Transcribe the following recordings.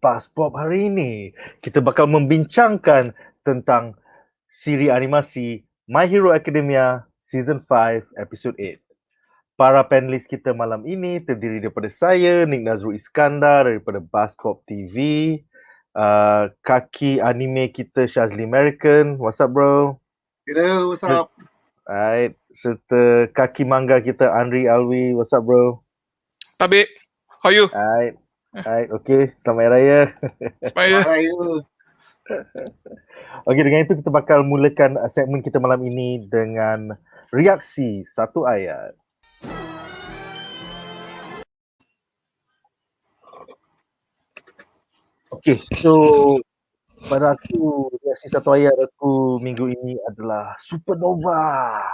BuzzPOP hari ini kita bakal membincangkan tentang siri animasi My Hero Academia Season 5 episod 8. Para panelis kita malam ini terdiri daripada saya, Nick Nazrul Iskandar daripada BuzzPOP TV, kaki anime kita Shazli American, what's up bro? Hello, what's up? Alright, serta kaki manga kita Andri Alwi, what's up bro? Tabik, how are you? Alright, okay, selamat Hari Raya. Selamat Raya. Okay, dengan itu kita bakal mulakan segmen kita malam ini dengan reaksi satu ayat. Okay, so pada aku reaksi satu ayat aku minggu ini adalah Supernova.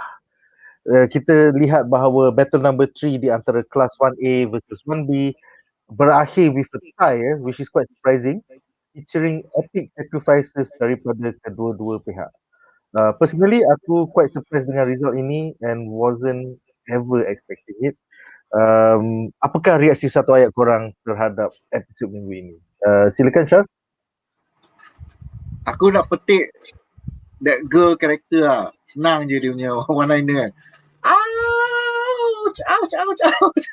Kita lihat bahawa battle number 3 di antara kelas 1A versus 1B berakhir with a tie, which is quite surprising, featuring epic sacrifices daripada kedua-dua pihak. Personally, aku quite surprised dengan result ini and wasn't ever expecting it. Apakah reaksi satu ayat korang terhadap episod minggu ini? Silakan Syaz. Aku nak petik that girl character lah. Senang je dia punya one-liner kan. Ouch, ouch, ouch, ouch.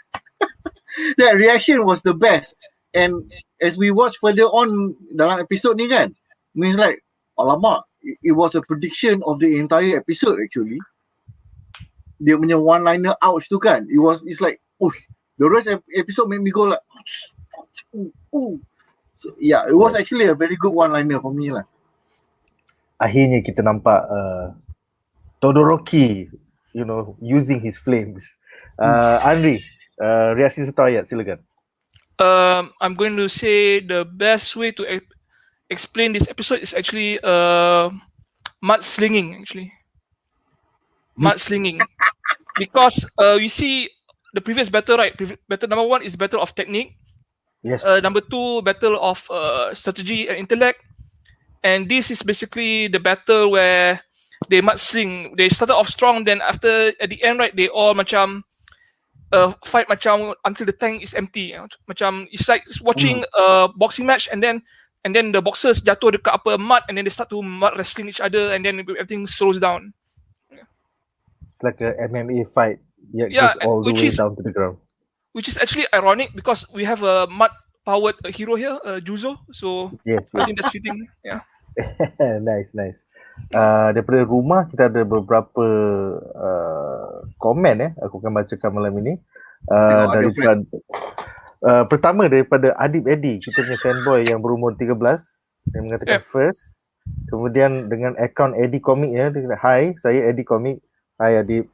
That reaction was the best. And as we watch further on dalam episod ni kan, means like, alamak, it was a prediction of the entire episode actually. Dia punya one-liner ouch tu kan, it's like, the rest of episode made me go like, ouch, ouch, ooh. So, yeah, it was actually a very good one-liner for me lah. Akhirnya kita nampak Todoroki, using his flames. Andri, reaksi satu ayat, silakan. I'm going to say the best way to explain this episode is actually mud slinging actually. Mud slinging. Because you see the previous battle, right? Battle number 1 is battle of technique. Yes. Number 2, battle of strategy and intellect. And this is basically the battle where they mud sling. They started off strong, then after at the end, right, they all macam fight macam until the tank is empty. Macam it's like watching a boxing match, and then the boxers jatuh dekat apa mud, and then they start to mud wrestling each other, and then everything slows down. It's like a MMA fight. It Yeah, goes all the way down to the ground. Which is actually ironic because we have a mud-powered hero here, Juzo. So Yes. I think that's fitting. Yeah. Nice. Daripada rumah kita ada beberapa komen aku akan bacakan malam ini. Daripada pertama daripada Adib Eddie, kita punya fanboy yang berumur 13, dia mengatakan first. Kemudian dengan akaun Eddie Comic dia kata, "Hi, saya Eddie Comic. Hi Adib."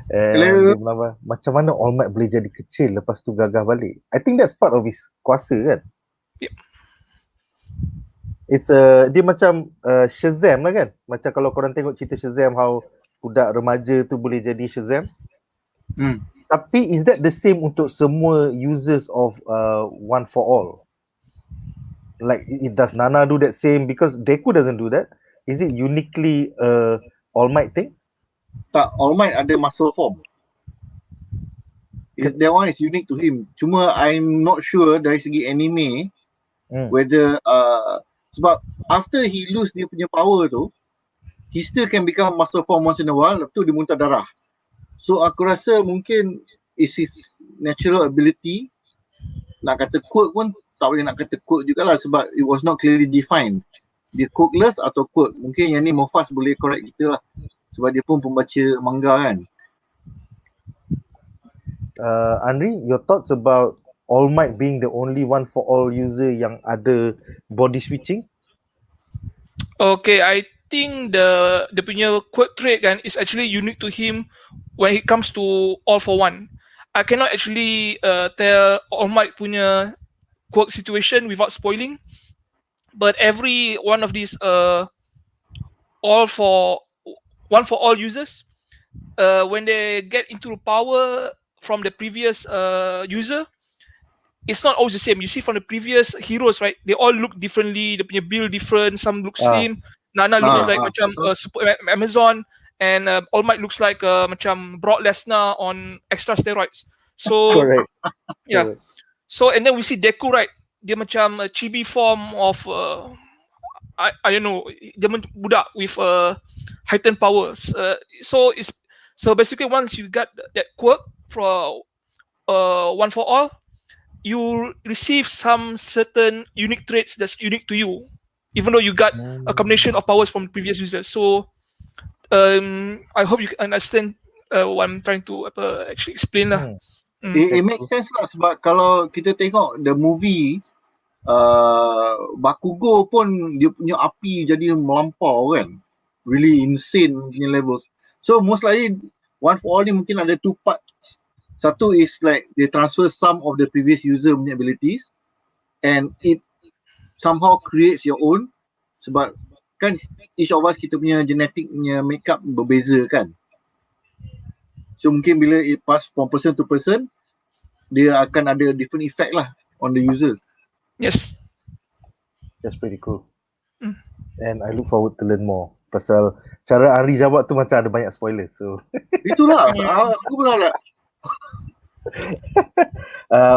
Hello. Dia menambah, macam mana All Might boleh jadi kecil lepas tu gagah balik? I think that's part of his kuasa kan? Yep. It's dia macam Shazam lah kan? Macam kalau korang tengok cerita Shazam, how budak remaja tu boleh jadi Shazam. Tapi is that the same untuk semua users of One for All? Like, does Nana do that same? Because Deku doesn't do that. Is it uniquely All Might thing? Tak, All Might ada muscle form. That one is unique to him. Cuma I'm not sure dari segi anime whether sebab after he lose dia punya power tu, he still can become muscle form once in a while, lepas tu dia muntah darah. So aku rasa mungkin is his natural ability. Nak kata quirk pun tak boleh nak kata quirk jugalah sebab it was not clearly defined. Dia quirkless atau quirk. Mungkin yang ni Mofas boleh correct kita lah. Sebab dia pun pembaca manga kan. Andri, your thoughts about All Might being the only One for All user yang ada body switching? Okay, I think the punya quirk trait kan is actually unique to him when it comes to All for One. I cannot actually tell All Might punya quirk situation without spoiling. But every one of these One for All users, when they get into power from the previous user, it's not always the same. You see from the previous heroes, right? They all look differently. They punya build different. Some look slim. Nana looks like macam super Amazon, and All Might looks like macam Brock Lesnar on extra steroids. So Correct. yeah. So and then we see Deku, right? dia macam chibi form of I don't know, dia budak with heightened powers. So basically once you got that quirk for one for all, you receive some certain unique traits that's unique to you, even though you got a combination of powers from previous users. So I hope you can understand what I'm trying to actually explain lah. It makes sense lah, sebab kalau kita tengok the movie Bakugo pun dia punya api jadi melampau kan, really insane punya levels. So most likely one for all ni mungkin ada two parts. Satu is like they transfer some of the previous user punya abilities and it somehow creates your own, sebab kan each of us kita punya genetic punya makeup berbeza kan. So mungkin bila it pass from person to person, dia akan ada different effect lah on the user. Yes. That's pretty cool. And I look forward to learn more. Pasal cara Ari jawab tu macam ada banyak spoiler. So itulah aku pun nak.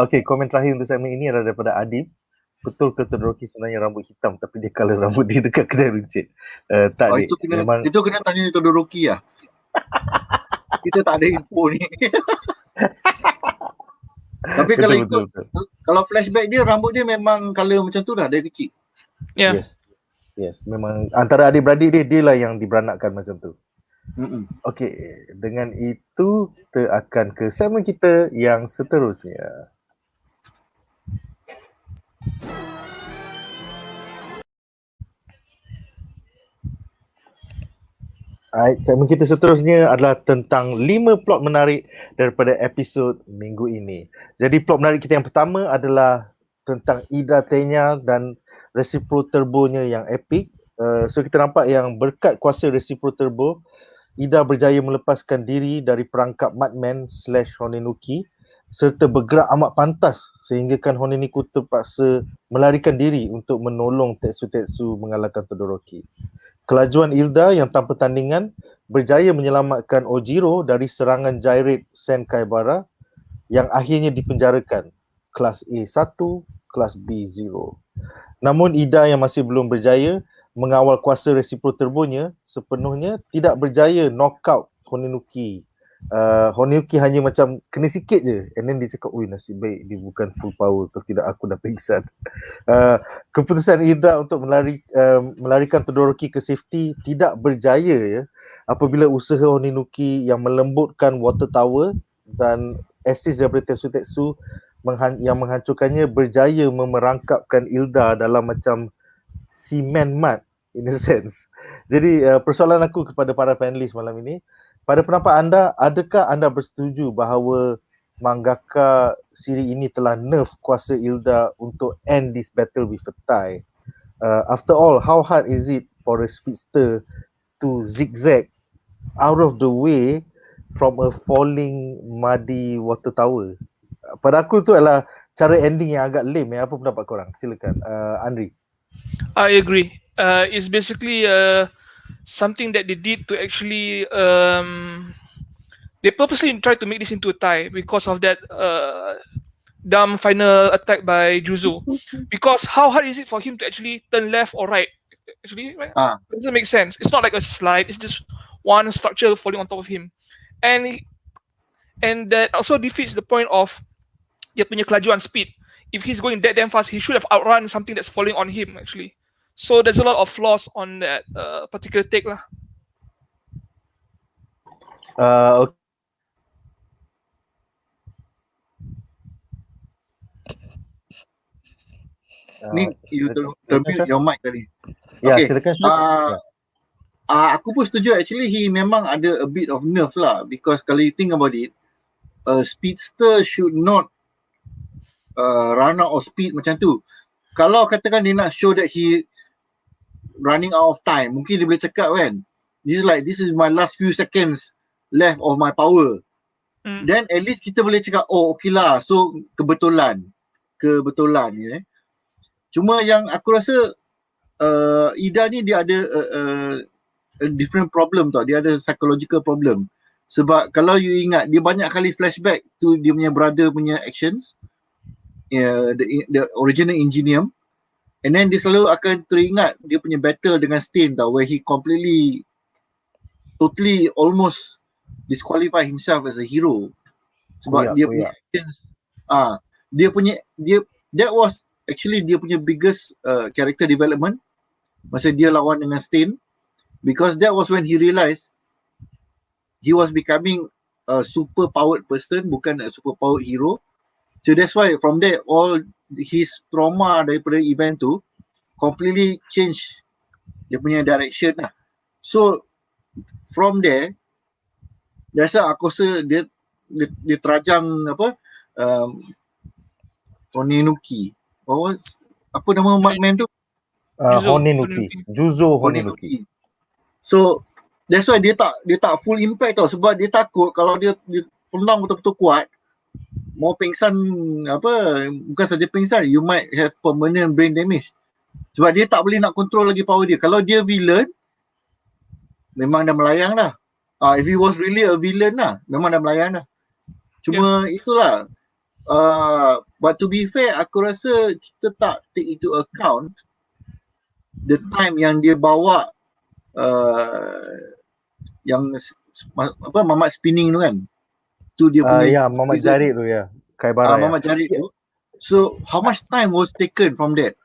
Okay, komen terakhir untuk segmen ini adalah daripada Adib. Betul ke Todoroki sebenarnya rambut hitam tapi dia colour rambut dia dekat kedai runcit? Tak dek. Itu kena tanya Todoroki lah. Kita tak ada info ni. Tapi kalau ikut, kalau flashback dia, rambut dia memang colour macam tu dah dari kecil. Yeah. Yes, memang antara adik-beradik dia lah yang diberanakkan macam tu. Okay, dengan itu kita akan ke segmen kita yang seterusnya. Segmen kita seterusnya adalah tentang 5 plot menarik daripada episod minggu ini. Jadi plot menarik kita yang pertama adalah tentang Iida, Tenya dan Recipro turbonya yang epic. So kita nampak yang berkat kuasa Recipro turbo, Iida berjaya melepaskan diri dari perangkap Madman / Honenuki serta bergerak amat pantas sehinggakan Honenuki terpaksa melarikan diri untuk menolong Tetsu mengalahkan Todoroki. Kelajuan Iida yang tanpa tandingan berjaya menyelamatkan Ojiro dari serangan Gyrate Senkaibara yang akhirnya dipenjarakan, kelas A1, kelas B0. Namun Iida yang masih belum berjaya mengawal kuasa Recipro turbonya sepenuhnya tidak berjaya knock out Honenuki. Honenuki hanya macam kena sikit je and then dia cakap, oi nasib baik dia bukan full power, kalau tidak aku dah pingsan. Keputusan Iida untuk melarikan Todoroki ke safety tidak berjaya ya, apabila usaha Honenuki yang melembutkan water tower dan assist daripada Tetsu yang menghancurkannya berjaya memerangkapkan Iida dalam macam cement mud in a sense. Jadi persoalan aku kepada para panelis malam ini, pada pendapat anda, adakah anda bersetuju bahawa mangaka siri ini telah nerf kuasa Iida untuk end this battle with a tie? After all, how hard is it for a speedster to zigzag out of the way from a falling muddy water tower? Pada aku tu adalah cara ending yang agak lame ya. Apa pendapat korang? Silakan Andri. I agree. It's basically something that they did to actually they purposely tried to make this into a tie because of that dumb final attack by Juzo. Because how hard is it for him to actually turn left or right? Actually, right? It doesn't make sense. It's not like a slide. It's just one structure falling on top of him, and that also defeats the point of dia punya kelajuan speed. If he's going that damn fast, he should have outrun something that's falling on him actually. So there's a lot of flaws on that particular take lah. Okay. Ni you termute your mic tadi. Ya, okay. Silakan. Aku pun setuju, actually he memang ada a bit of nerve lah, because kalau you think about it, a speedster should not run out of speed macam tu. Kalau katakan dia nak show that he running out of time, mungkin dia boleh cakap kan, this is my last few seconds left of my power. Then at least kita boleh cakap, oh okay lah, so kebetulan ya. Cuma yang aku rasa Iida ni dia ada a different problem tau, dia ada psychological problem. Sebab kalau you ingat, dia banyak kali flashback tu dia punya brother punya actions. the original Ingenium, and then dia selalu akan teringat dia punya battle dengan Stain tau, where he completely totally almost disqualify himself as a hero sebab dia punya actions, that was actually dia punya biggest character development masa dia lawan dengan Stain, because that was when he realised he was becoming a super powered person, bukan a super powered hero. So that's why from there all his trauma daripada event tu completely change dia punya direction lah. So from there, that's why aku rasa dia terajang apa Honenuki. Apa nama man tu? Honenuki. Juzo Honenuki. So that's why dia tak full impact tau, sebab dia takut kalau dia penang betul-betul kuat, mau pingsan bukan saja pingsan, you might have permanent brain damage. Sebab dia tak boleh nak control lagi power dia. Kalau dia villain, memang dah melayang dah. If he was really a villain lah, memang dah melayang dah. Cuma itulah. But to be fair, aku rasa kita tak take into account the time yang dia bawa yang mamat spinning tu kan. Tu dia punya mamat jarit tu ya. Kaibara. Mamat jarit tu. So how much time was taken from that?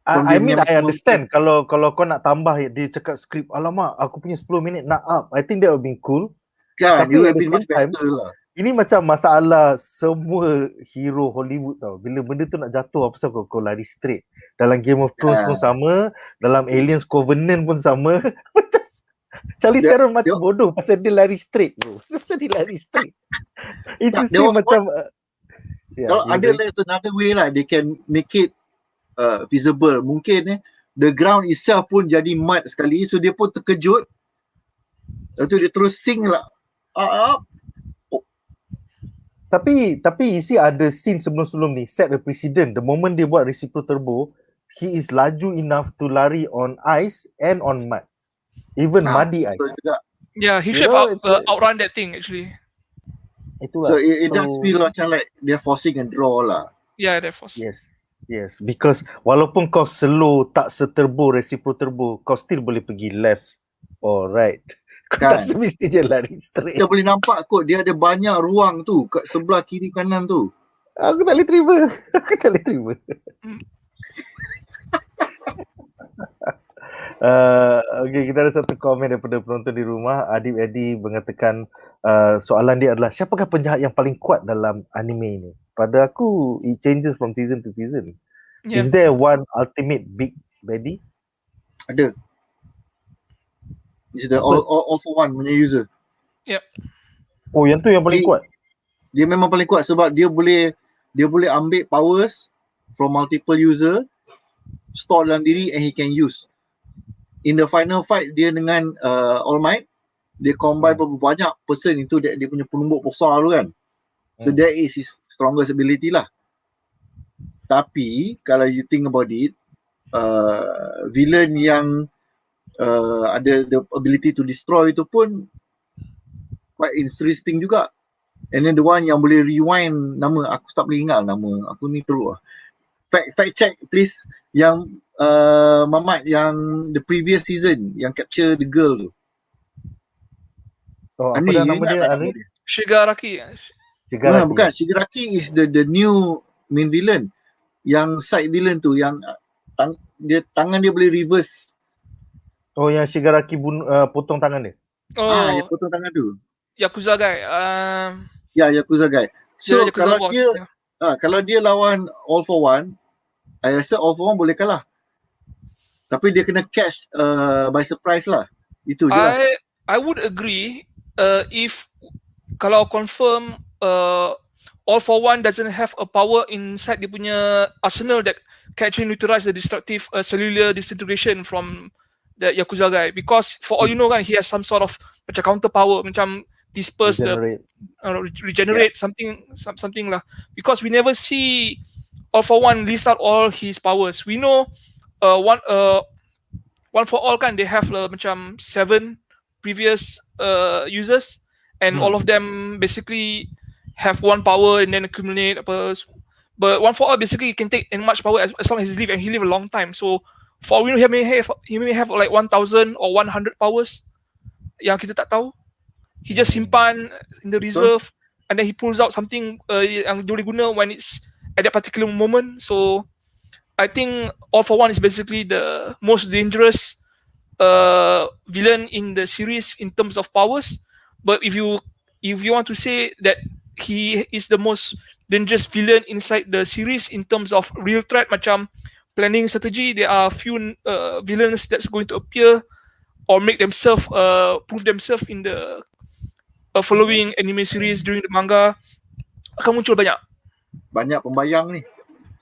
I mean I understand kalau kau nak tambah dia cakap skrip, alamak aku punya 10 minit nak up. I think that would be cool. Kan, tapi at the same time lah. Ini macam masalah semua hero Hollywood tau. Bila benda tu nak jatuh, apa sebab kau lari straight. Dalam Game of Thrones pun sama, dalam Aliens Covenant pun sama. Macam Charlize Theron macam bodoh pasal dia lari straight bro. Pasal dia lari straight. It's macam kalau ada another way lah, they can make it feasible. Mungkin the ground itself pun jadi mud sekali, so dia pun terkejut. Lepas tu dia terus sing lah. Tapi you see ada scene sebelum-sebelum ni set a precedent. The moment dia buat Recipro turbo, he is laju enough to lari on ice and on mud. Even muddy ice. Yeah, he should outrun that thing actually. Itulah. So it does feel macam like they're forcing a draw lah. Yeah, they're forcing. Yes, because walaupun kau slow tak seturbo Recipro turbo, kau still boleh pergi left or right. Kan? Tak semestinya lari straight. Kita boleh nampak kot dia ada banyak ruang tu kat sebelah kiri kanan tu. Aku tak boleh terima. Okay, kita ada satu komen daripada penonton di rumah. Adib Edi mengatakan soalan dia adalah siapakah penjahat yang paling kuat dalam anime ini? Pada aku it changes from season to season. Is there one ultimate big baddie? Ada. It's the all for one punya user. Yep. Oh, yang tu yang paling kuat. Dia memang paling kuat sebab dia boleh ambil powers from multiple user, store dalam diri and he can use. In the final fight dia dengan All Might, dia combine banyak person itu dia punya penumbuk besar tu kan. So that is his strongest ability lah. Tapi kalau you think about it, villain yang ada the ability to destroy itu pun quite interesting juga. And then the one yang boleh rewind, nama aku tak boleh ingat nama aku ni teruk lah. Fact check please. Yang Mamat yang the previous season yang capture the girl tu. Oh, apa dah nama dia? Shigaraki. Bukan, Shigaraki is the new main villain. Yang side villain tu yang tangan dia boleh reverse. Oh, yang Shigaraki potong tangan dia. Dia potong tangan tu. Yakuza guy. Ya, Yakuza guy. So Yakuza kalau dia lawan All for One, I rasa All for One boleh kalah. Tapi dia kena catch by surprise lah. Itu je lah. I would agree if kalau confirm All for One doesn't have a power inside dia punya arsenal that can actually neutralize the destructive cellular disintegration from the Yakuza guy, because for all you know kan, he has some sort of macam counter power, macam disperse regenerate something lah, because we never see All for One list out all his powers. We know one for all kan, they have macam 7 previous users and all of them basically have one power and then accumulate apa. But One for All basically can take as much power as long as he live, and he live a long time. So for all we know, he may have like 1,000 or 100 powers yang kita tak tahu. He just simpan in the reserve, and then he pulls out something yang boleh guna when it's at that particular moment. So I think All for One is basically the most dangerous villain in the series in terms of powers. But if you want to say that he is the most dangerous villain inside the series in terms of real threat, macam planning strategy, there are few villains that's going to appear or make themselves prove themselves in the following anime series during the manga. Akan muncul banyak pembayang ni.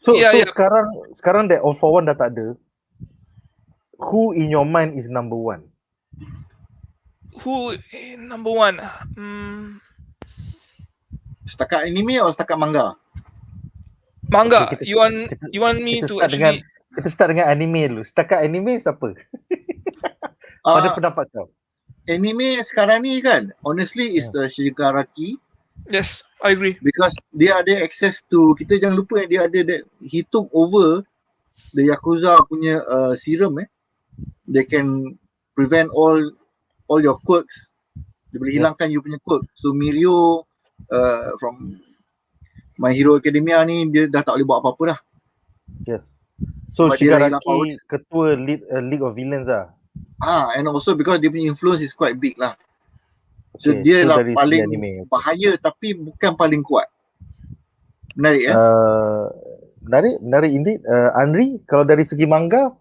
So sekarang that All for One dah tak ada. Who in your mind is number one? Who number one? Setakat anime atau setakat manga? Manga. Okay, you want me to actually kita start dengan anime dulu. Setakat anime siapa? Pada pendapat kau. Anime sekarang ni kan, honestly is the Shigaraki. Yes, I agree. Because dia ada access to, kita jangan lupa yang dia ada that he took over the Yakuza punya serum. They can prevent all your quirks. Dia boleh hilangkan you punya quirk. So Mirio from My Hero Academia ni dia dah tak boleh buat apa-apa dah. Yes. So Shigaraki ketua League of Villains lah. And also because dia punya influence is quite big lah. So dia lah paling bahaya tapi bukan paling kuat. Menarik Menarik indeed. Andri, kalau dari segi manga,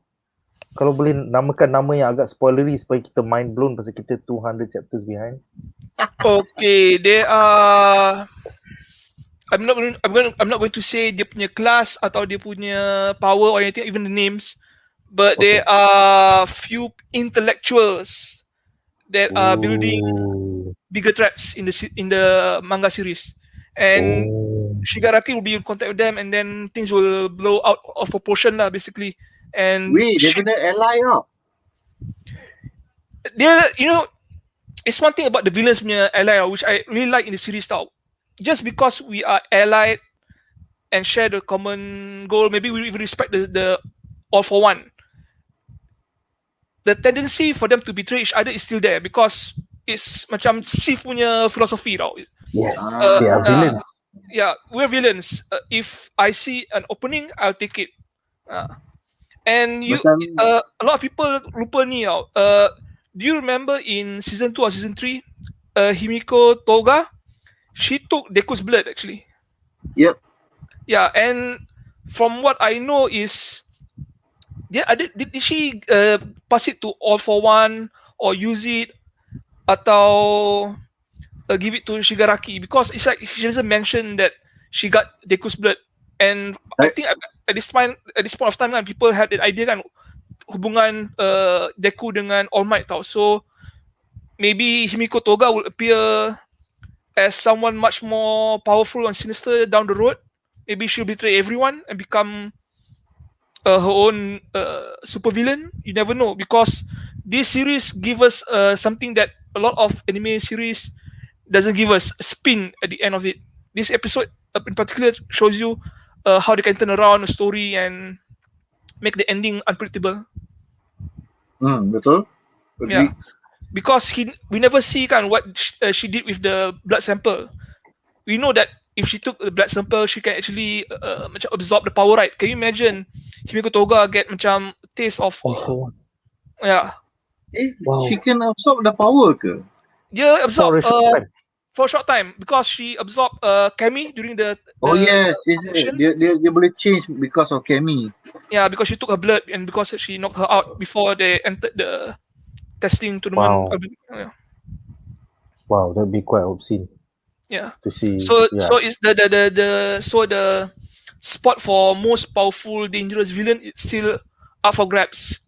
kalau boleh namakan nama yang agak spoilery supaya kita mind blown pasal kita 200 chapters behind. Okay, there are I'm not going to say dia punya class atau dia punya power or anything, even the names, but there are few intellectuals that are building bigger threats in the manga series, and Shigaraki will be in contact with them, and then things will blow out of proportion lah, basically. And dia kena ally lah. Dia, it's one thing about the villains punya ally, which I really like in the series tau. Just because we are allied and share the common goal, maybe we respect the All for One, the tendency for them to betray each other is still there because it's macam Sif punya philosophy tau. Yes, they are villains. Yeah, we're villains. If I see an opening, I'll take it. And a lot of people lupa ni tau. Do you remember in season 2 or season 3, Himiko Toga, she took Deku's blood actually. Yep. Yeah, and from what I know is, did she pass it to All for One or use it atau give it to Shigaraki? Because it's like she doesn't mention that she got Deku's blood, and I think at this point of time kan, people had an idea kan hubungan Deku dengan All Might tau. So maybe Himiko Toga will appear as someone much more powerful and sinister down the road. Maybe she'll betray everyone and become her own super villain. You never know, because this series give us something that a lot of anime series doesn't give us, a spin at the end of it. This episode in particular shows you how they can turn around a story and make the ending unpredictable. Betul. Yeah. Because we never see kan what she did with the blood sample. We know that if she took the blood sample, she can actually macam absorb the power, right? Can you imagine Himiko Toga get macam taste of she can absorb the power ke? Dia absorb for a short time because she absorbed Kemi during the yes. Dia boleh change because of Kemi. Yeah, because she took her blood and because she knocked her out before they entered the testing tournament. Wow, that'd be quite obscene. Yeah. To see. So it's the spot for most powerful dangerous villain is still up for grabs.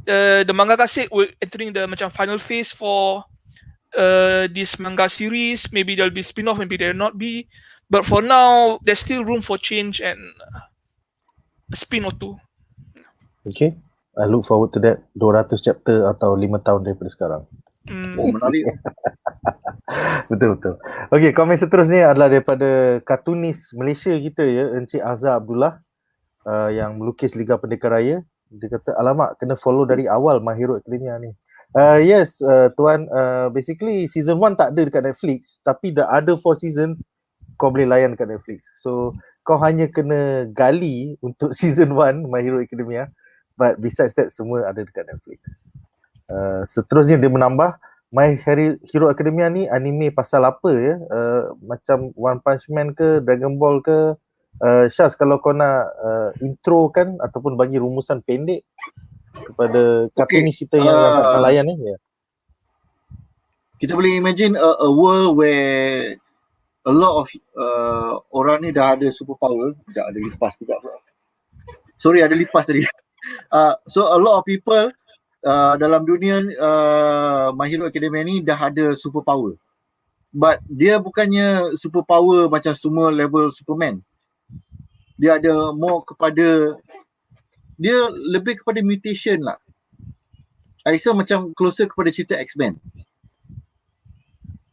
The mangaka said we're entering the macam final phase for this manga series. Maybe there'll be spin-off, maybe there'll not be. But for now, there's still room for change and a spin or two. Okay. I look forward to that. 200 chapter atau 5 tahun daripada sekarang. Menarik. Betul. Okey, komen seterusnya adalah daripada kartunis Malaysia kita ya, Encik Azhar Abdullah, yang melukis Liga Pendekar Raya. Dia kata, alamak, kena follow dari awal My Hero Academia ni. Yes, Tuan, basically season 1 tak ada dekat Netflix, tapi the other 4 seasons kau boleh layan dekat Netflix. So, kau hanya kena gali untuk season 1 My Hero Academia, but besides that semua ada dekat Netflix. Seterusnya dia menambah, My Hero Academia ni anime pasal apa ya? Macam One Punch Man ke, Dragon Ball ke? Syaz, kalau kau nak intro kan ataupun bagi rumusan pendek kepada kartunis kita yang tak layan ni ya. Kita boleh imagine a world where a lot of orang ni dah ada superpower. Sekejap, ada lipas sekejap. Sorry, ada lipas tadi. So a lot of people dalam dunia My Hero Academia ni dah ada superpower. But dia bukannya superpower macam semua level Superman. Dia ada more kepada, dia lebih kepada mutation lah. I rasa macam closer kepada cerita X-Men.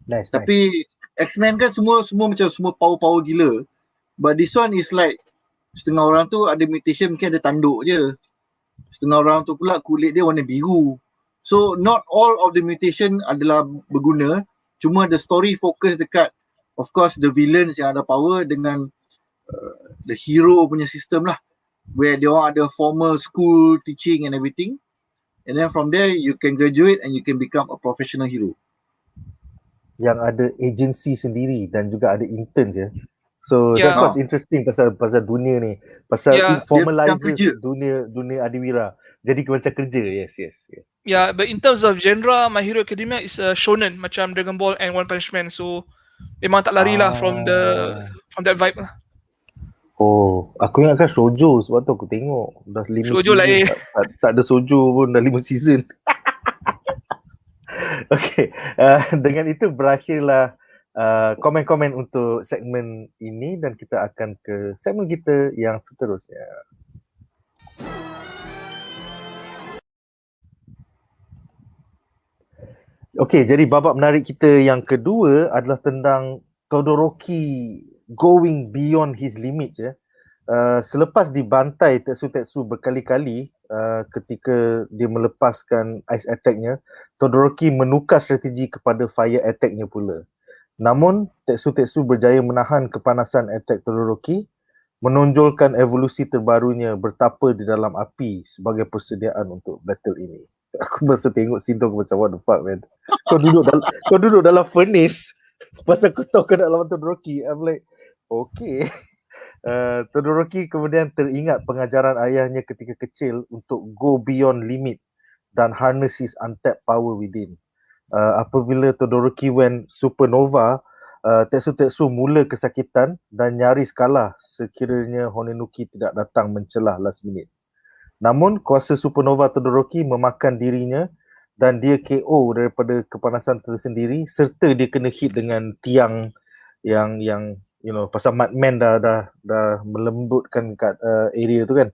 Nice. Tapi X-Men kan semua macam semua power gila. But this one is like setengah orang tu ada mutation, mungkin ada tanduk je. Setengah orang tu pula kulit dia warna biru. So not all of the mutation adalah berguna. Cuma the story fokus dekat, of course, the villains yang ada power dengan the hero punya sistem lah. Where dia orang ada formal school teaching and everything. And then from there you can graduate and you can become a professional hero. Yang ada agency sendiri dan juga ada interns ya. So that's what's interesting pasal dunia ni. Pasal it formalizes dunia adiwira. Jadi macam kerja. Yes. Yeah, but in terms of genre, My Hero Academia is a shonen macam Dragon Ball and One Punch Man. So memang tak lari lah from that vibe lah. Oh, aku ingatkan shoujo sebab tu aku tengok dah 5 shoujo season. Lain. Tak ada shoujo pun dah 5 season. Okay, dengan itu berakhirlah komen-komen untuk segmen ini dan kita akan ke segmen kita yang seterusnya. Okay, jadi babak menarik kita yang kedua adalah tentang Todoroki going beyond his limits ya. Selepas dibantai Tetsu berkali-kali ketika dia melepaskan ice attack-nya, Todoroki menukar strategi kepada fire attack-nya pula. Namun, Tetsu berjaya menahan kepanasan attack Todoroki, menonjolkan evolusi terbarunya bertapa di dalam api sebagai persediaan untuk battle ini. Aku masa tengok scene tu macam what the fuck man. Kau duduk dalam furnace pasal kau tahu kau nak lawan Todoroki. I'm like, okay. Todoroki kemudian teringat pengajaran ayahnya ketika kecil untuk go beyond limit dan harness his untapped power within. Apabila Todoroki went supernova, Tetsu mula kesakitan dan nyaris kalah sekiranya Honenuki tidak datang mencelah last minute. Namun kuasa supernova Todoroki memakan dirinya dan dia KO daripada kepanasan tersendiri serta dia kena hit dengan tiang yang you know, pasal Madman dah melembutkan kat area tu kan.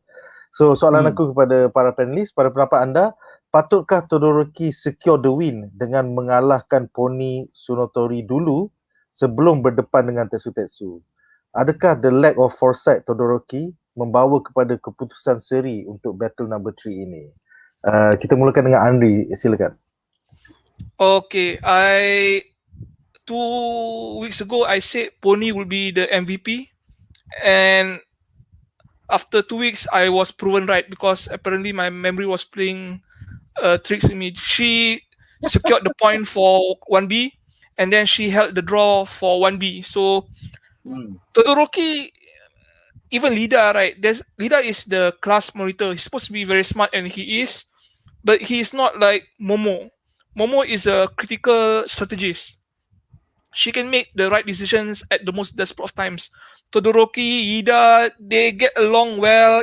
So soalan aku kepada para panelis, pada pendapat anda, patutkah Todoroki secure the win dengan mengalahkan Pony Tsunotori dulu sebelum berdepan dengan Tetsu? Adakah the lack of foresight Todoroki membawa kepada keputusan seri untuk battle number 3 ini? Kita mulakan dengan Andri, silakan. Okay, 2 weeks ago I said Pony will be the MVP, and after 2 weeks I was proven right because apparently my memory was playing tricks with me. She secured the point for 1B and then she held the draw for 1B. So Todoroki, even Iida, right? Iida is the class monitor. He's supposed to be very smart and he is, but he is not like Momo. Momo is a critical strategist. She can make the right decisions at the most desperate of times. Todoroki, Iida, they get along well.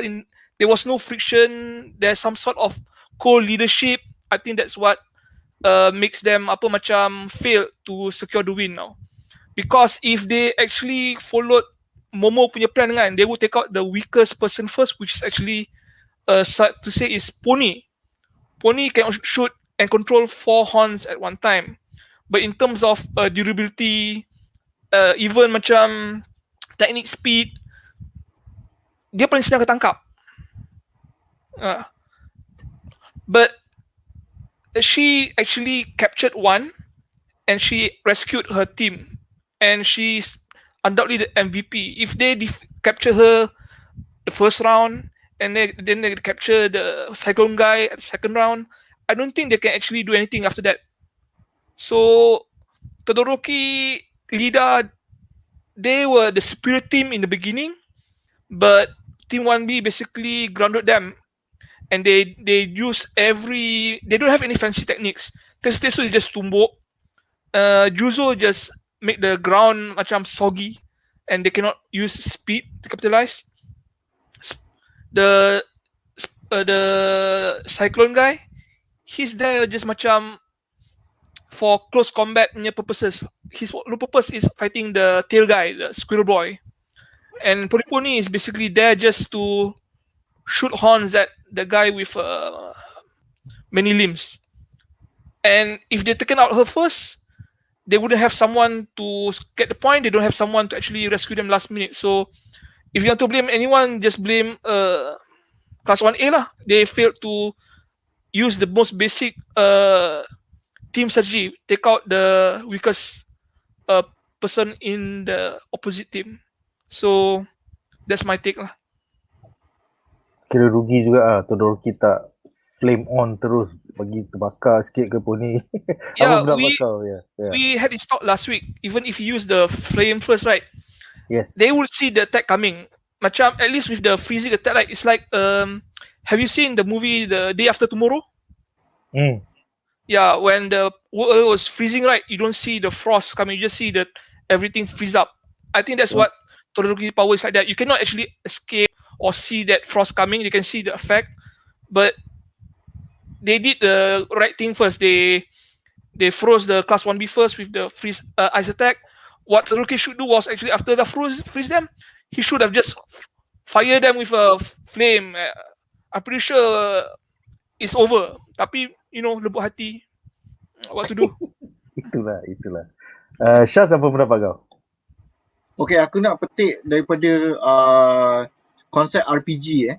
There was no friction. There's some sort of co-leadership. I think that's what makes them fail to secure the win now. Because if they actually followed Momo punya plan kan, they would take out the weakest person first, which is actually sad to say is Pony. Pony can shoot and control 4 horns at one time. But in terms of durability, even macam teknik speed, dia paling senang ketangkap. But she actually captured one and she rescued her team, and she's undoubtedly the MVP. If they capture her the first round and then they capture the cyclone guy at the second round, I don't think they can actually do anything after that. So Todoroki, Iida, they were the superior team in the beginning, but Team 1B basically grounded them, and they use they don't have any fancy techniques. Tetsu is just tumbuk. Juzo just make the ground macam soggy, and they cannot use speed to capitalize. The cyclone guy, he's there just macam for close combat punya purposes. His purpose is fighting the tail guy, the squirrel boy. And Puripuni is basically there just to shoot horns at the guy with many limbs. And if they taken out her first, they wouldn't have someone to get the point. They don't have someone to actually rescue them last minute. So if you want to blame anyone, just blame Class 1A lah. They failed to use the most basic team strategy. Take out the weakest person in the opposite team. So that's my take lah. Kira rugi juga Todoroki tak flame on terus, bagi terbakar sikit ke poni. Yeah, Yeah. We had it stopped last week. Even if you use the flame first, right? Yes. They would see the attack coming. Macam at least with the freezing attack, like it's like have you seen the movie The Day After Tomorrow? Yeah, when the world was freezing, right? You don't see the frost coming. You just see that everything freeze up. I think that's what Todoroki power is like that. You cannot actually escape or see that frost coming. You can see the effect, but they did the right thing first. They froze the class 1B first with the freeze ice attack. What Todoroki should do was actually after the freeze them, he should have just fired them with a flame. I'm pretty sure it's over. Tapi lembut hati, what to do? itulah. Syaz, apa pendapat kau? Okay, aku nak petik daripada konsep RPG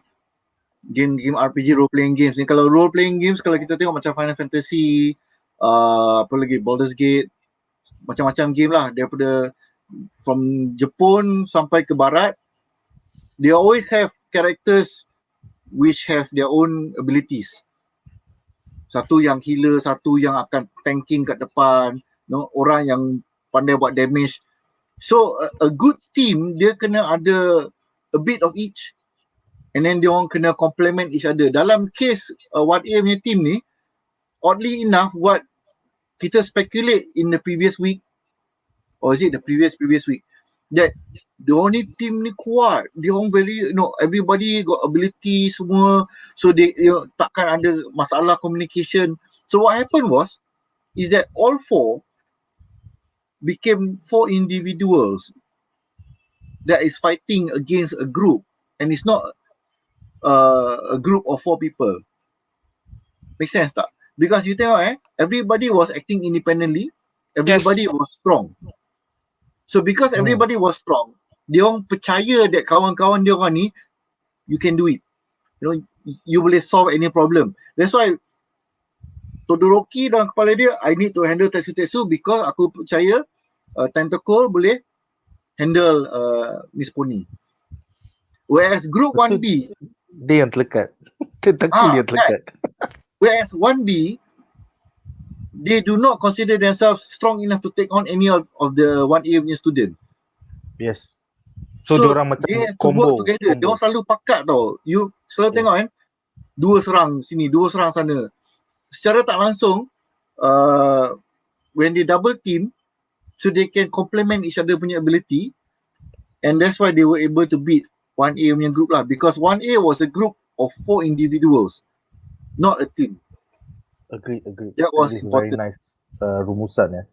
game RPG role playing games ni. Kalau role playing games, kalau kita tengok macam Final Fantasy, apa lagi, Baldur's Gate, macam-macam game lah, daripada from Jepun sampai ke barat, they always have characters which have their own abilities. Satu yang healer, satu yang akan tanking kat depan, orang yang pandai buat damage. So a good team, dia kena ada a bit of each, and then dia orang kena complement each other. Dalam case 1A punya team ni, oddly enough, what kita speculate in the previous week, or is it the previous week, that the only team ni kuat, dia orang very, everybody got ability semua, so they takkan ada masalah communication. So what happened is that all four became 4 individuals that is fighting against a group, and it's not a group of 4 people. Make sense tak? Because you tengok everybody was acting independently, everybody was strong. So because everybody was strong, dia orang percaya that kawan-kawan dia orang ni, you can do it. You boleh solve any problem. That's why Todoroki dalam kepala dia, I need to handle Tetsu because aku percaya Tentacle boleh handle Miss Pony. Whereas group 1B, dia yang terlekat. Tentacle dia terlekat. Whereas 1B, they do not consider themselves strong enough to take on any of the 1A punya student. Yes. So diorang macam combo. Dia orang selalu pakat tau. You selalu tengok dua serang sini, dua serang sana. Secara tak langsung, when they double team, so they can complement each other punya ability, and that's why they were able to beat 1A punya group lah, because 1A was a group of 4 individuals, not a team. Agree. That was Very important. nice rumusan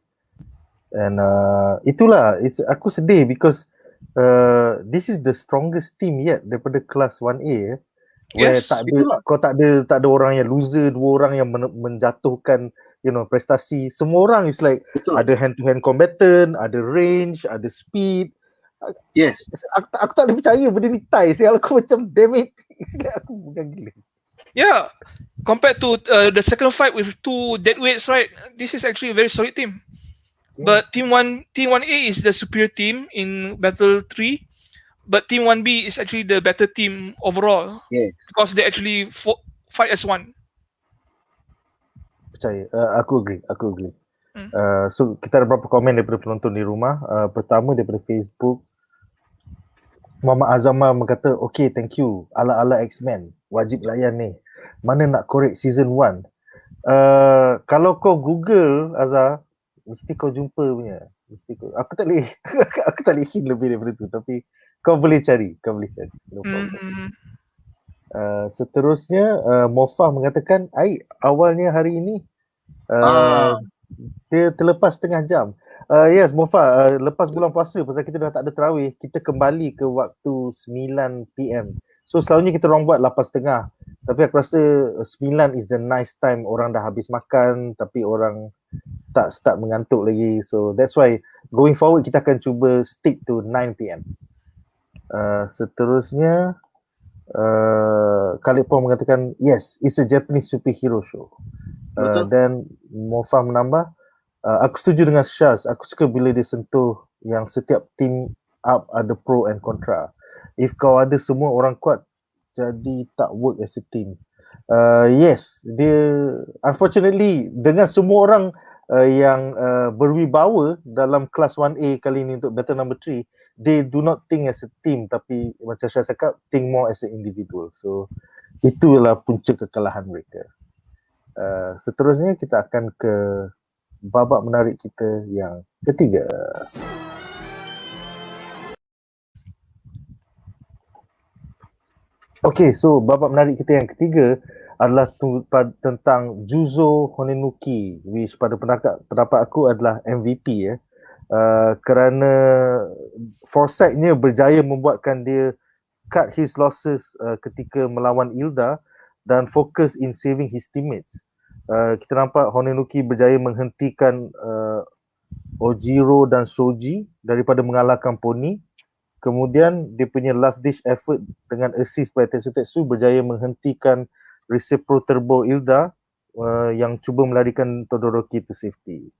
and itulah, aku sedih because this is the strongest team yet daripada kelas 1A where Yes, tak ada orang yang loser, 2 orang yang menjatuhkan prestasi. Semua orang is like Betul. ada hand to hand combatant, ada range, ada speed. Yes. Aku tak boleh percaya benda ni tie. Saya aku macam damn it. Aku bukan gila. Yeah, compared to the second fight with 2 deadweights, right? This is actually a very solid team. Yes. But Team 1A is the superior team in Battle 3. But Team 1B is actually the better team overall. Yes. Because they actually fight as one. Percaya. Aku agree. So kita ada beberapa komen daripada penonton di rumah. Pertama daripada Facebook, Muhammad Azamah berkata, okay, thank you. Ala-ala X-Men. Wajib layan ni. Mana nak korek season 1? Kalau kau Google, Azhar, mesti kau jumpa punya. Aku tak boleh hint lebih daripada tu. Tapi kau boleh cari. No problem. Seterusnya, Mofah mengatakan, awalnya hari ini dia terlepas setengah jam. Yes, Mofah, lepas bulan puasa, pasal kita dah tak ada tarawih, kita kembali ke waktu 9 PM. So selalunya kita orang buat 8.30. Tapi aku rasa 9 is the nice time. Orang dah habis makan tapi orang tak start mengantuk lagi. So that's why going forward kita akan cuba stick to 9 PM. Seterusnya Khalid Pong mengatakan yes, it's a Japanese superhero show. Dan Mofah menambah, aku setuju dengan Syaz. Aku suka bila dia sentuh yang setiap team up ada pro and contra. If kau ada semua orang kuat, jadi tak work as a team. Yes, dia unfortunately dengan semua orang yang berwibawa dalam kelas 1A kali ni untuk battle number 3, they do not think as a team, tapi macam saya cakap, think more as an individual. So itulah punca kekalahan mereka. Seterusnya kita akan ke babak menarik kita yang ketiga. Okay, so babak menarik kita yang ketiga adalah tentang Juzo Honenuki, which pada pendapat aku adalah MVP ya. Kerana foresightnya berjaya membuatkan dia cut his losses ketika melawan Iida dan fokus in saving his teammates. Kita nampak Honenuki berjaya menghentikan Ojiro dan Shoji daripada mengalahkan Pony. Kemudian dia punya last ditch effort dengan assist by Tetsu berjaya menghentikan Recipro Turbo Iida yang cuba melarikan Todoroki to safety.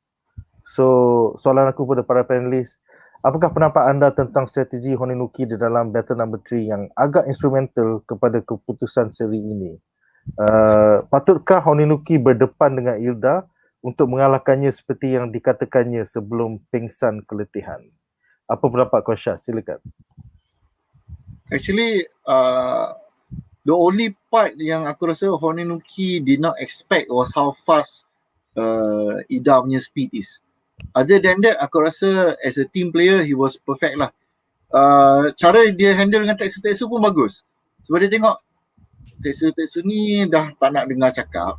So soalan aku kepada para panelis, apakah pendapat anda tentang strategi Honenuki di dalam battle number 3 yang agak instrumental kepada keputusan seri ini? Patutkah Honenuki berdepan dengan Iida untuk mengalahkannya seperti yang dikatakannya sebelum pingsan keletihan? Apa pendapat kau, Syah? Silakan. Actually, the only part yang aku rasa Honenuki did not expect was how fast Iida punya speed is. Other than that, aku rasa as a team player, he was perfect lah. Cara dia handle dengan Tetsu pun bagus. Sebab dia tengok Tetsu ni dah tak nak dengar cakap.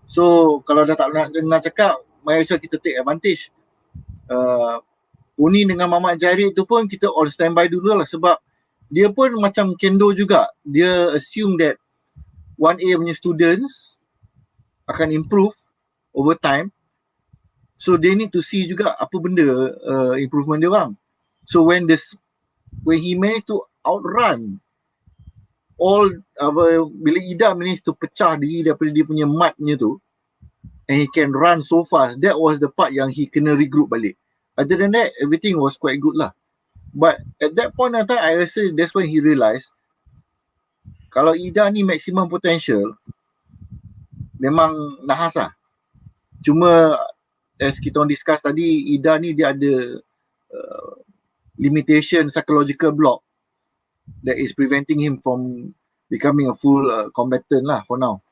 So, kalau dah tak nak dengar cakap, might as well kita take advantage. Uni dengan Mamat Jari tu pun kita on standby dulu lah, sebab dia pun macam kendo juga. Dia assume that 1A punya students akan improve over time. So they need to see juga apa benda improvement dia orang. So when he managed to outrun all bila Iida managed to pecah diri daripada dia punya matnya tu, and he can run so fast, that was the part yang he kena regroup balik. Other than that, everything was quite good lah. But at that point of time, I rasa that's when he realised kalau Iida ni maximum potential, memang nahas lah. Cuma as kita on discuss tadi, Iida ni dia ada limitation psychological block that is preventing him from becoming a full combatant lah for now.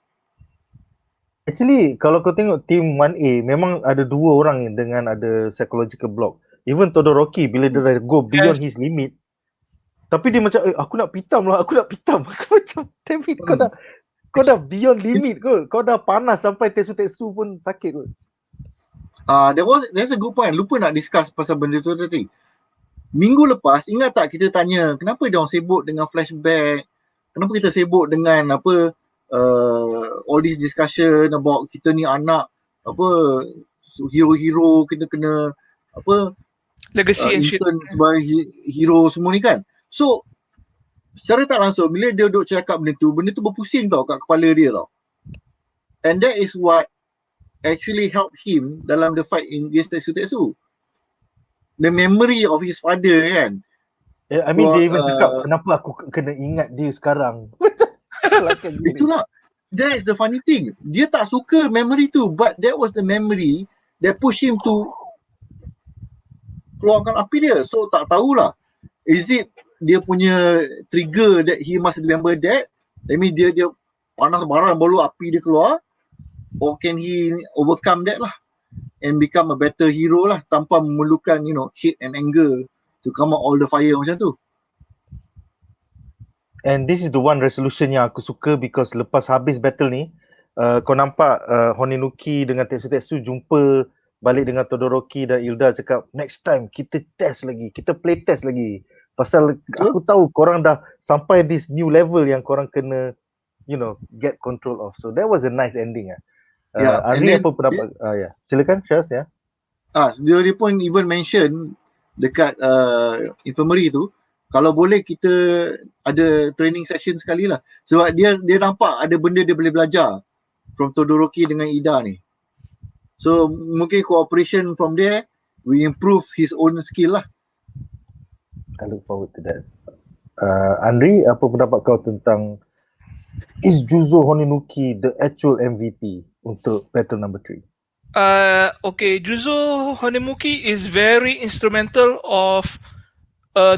Actually, kalau kau tengok team 1A, memang ada dua orang dengan ada psychological block. Even Todoroki, bila dia dah go beyond his limit, tapi dia macam, aku nak pitam lah. Aku macam, David, kau dah beyond limit kot. Kau dah panas sampai Tetsu pun sakit kot. There's a good point. Lupa nak discuss pasal benda tu tadi. Minggu lepas, ingat tak kita tanya, kenapa dia orang sibuk dengan flashback? Kenapa kita sibuk dengan all this discussion about kita ni anak apa hero-hero kena apa Legacy and shit. intern sebagai hero semua ni kan. So secara tak langsung bila dia duduk cakap benda tu berpusing tau kat kepala dia tau. And that is what actually helped him dalam the fight against Tetsu. The memory of his father kan. I mean dia even cakap kenapa aku kena ingat dia sekarang. Itulah. That is the funny thing. Dia tak suka memory tu, but that was the memory that push him to keluarkan api dia. So tak tahulah. Is it dia punya trigger that he must remember that? I mean dia panas barang baru api dia keluar. Or can he overcome that lah and become a better hero lah tanpa memerlukan hate and anger to come out all the fire macam tu. And this is the one resolution yang aku suka because lepas habis battle ni kau nampak Honenuki dengan Tetsu jumpa balik dengan Todoroki dan Iida cakap next time kita test lagi, kita play test lagi pasal aku tahu korang dah sampai this new level yang korang kena get control of. So that was a nice ending. Ari apa pendapat? Silakan Syaz ya. Dia pun even mention dekat infirmary tu kalau boleh kita ada training session sekali lah sebab dia nampak ada benda dia boleh belajar from Todoroki dengan Iida ni. So mungkin cooperation from there we improve his own skill lah. I look forward to that. Andri, apa pendapat kau tentang is Juzo Honenuki the actual MVP untuk battle number 3? Okay, Juzo Honenuki is very instrumental of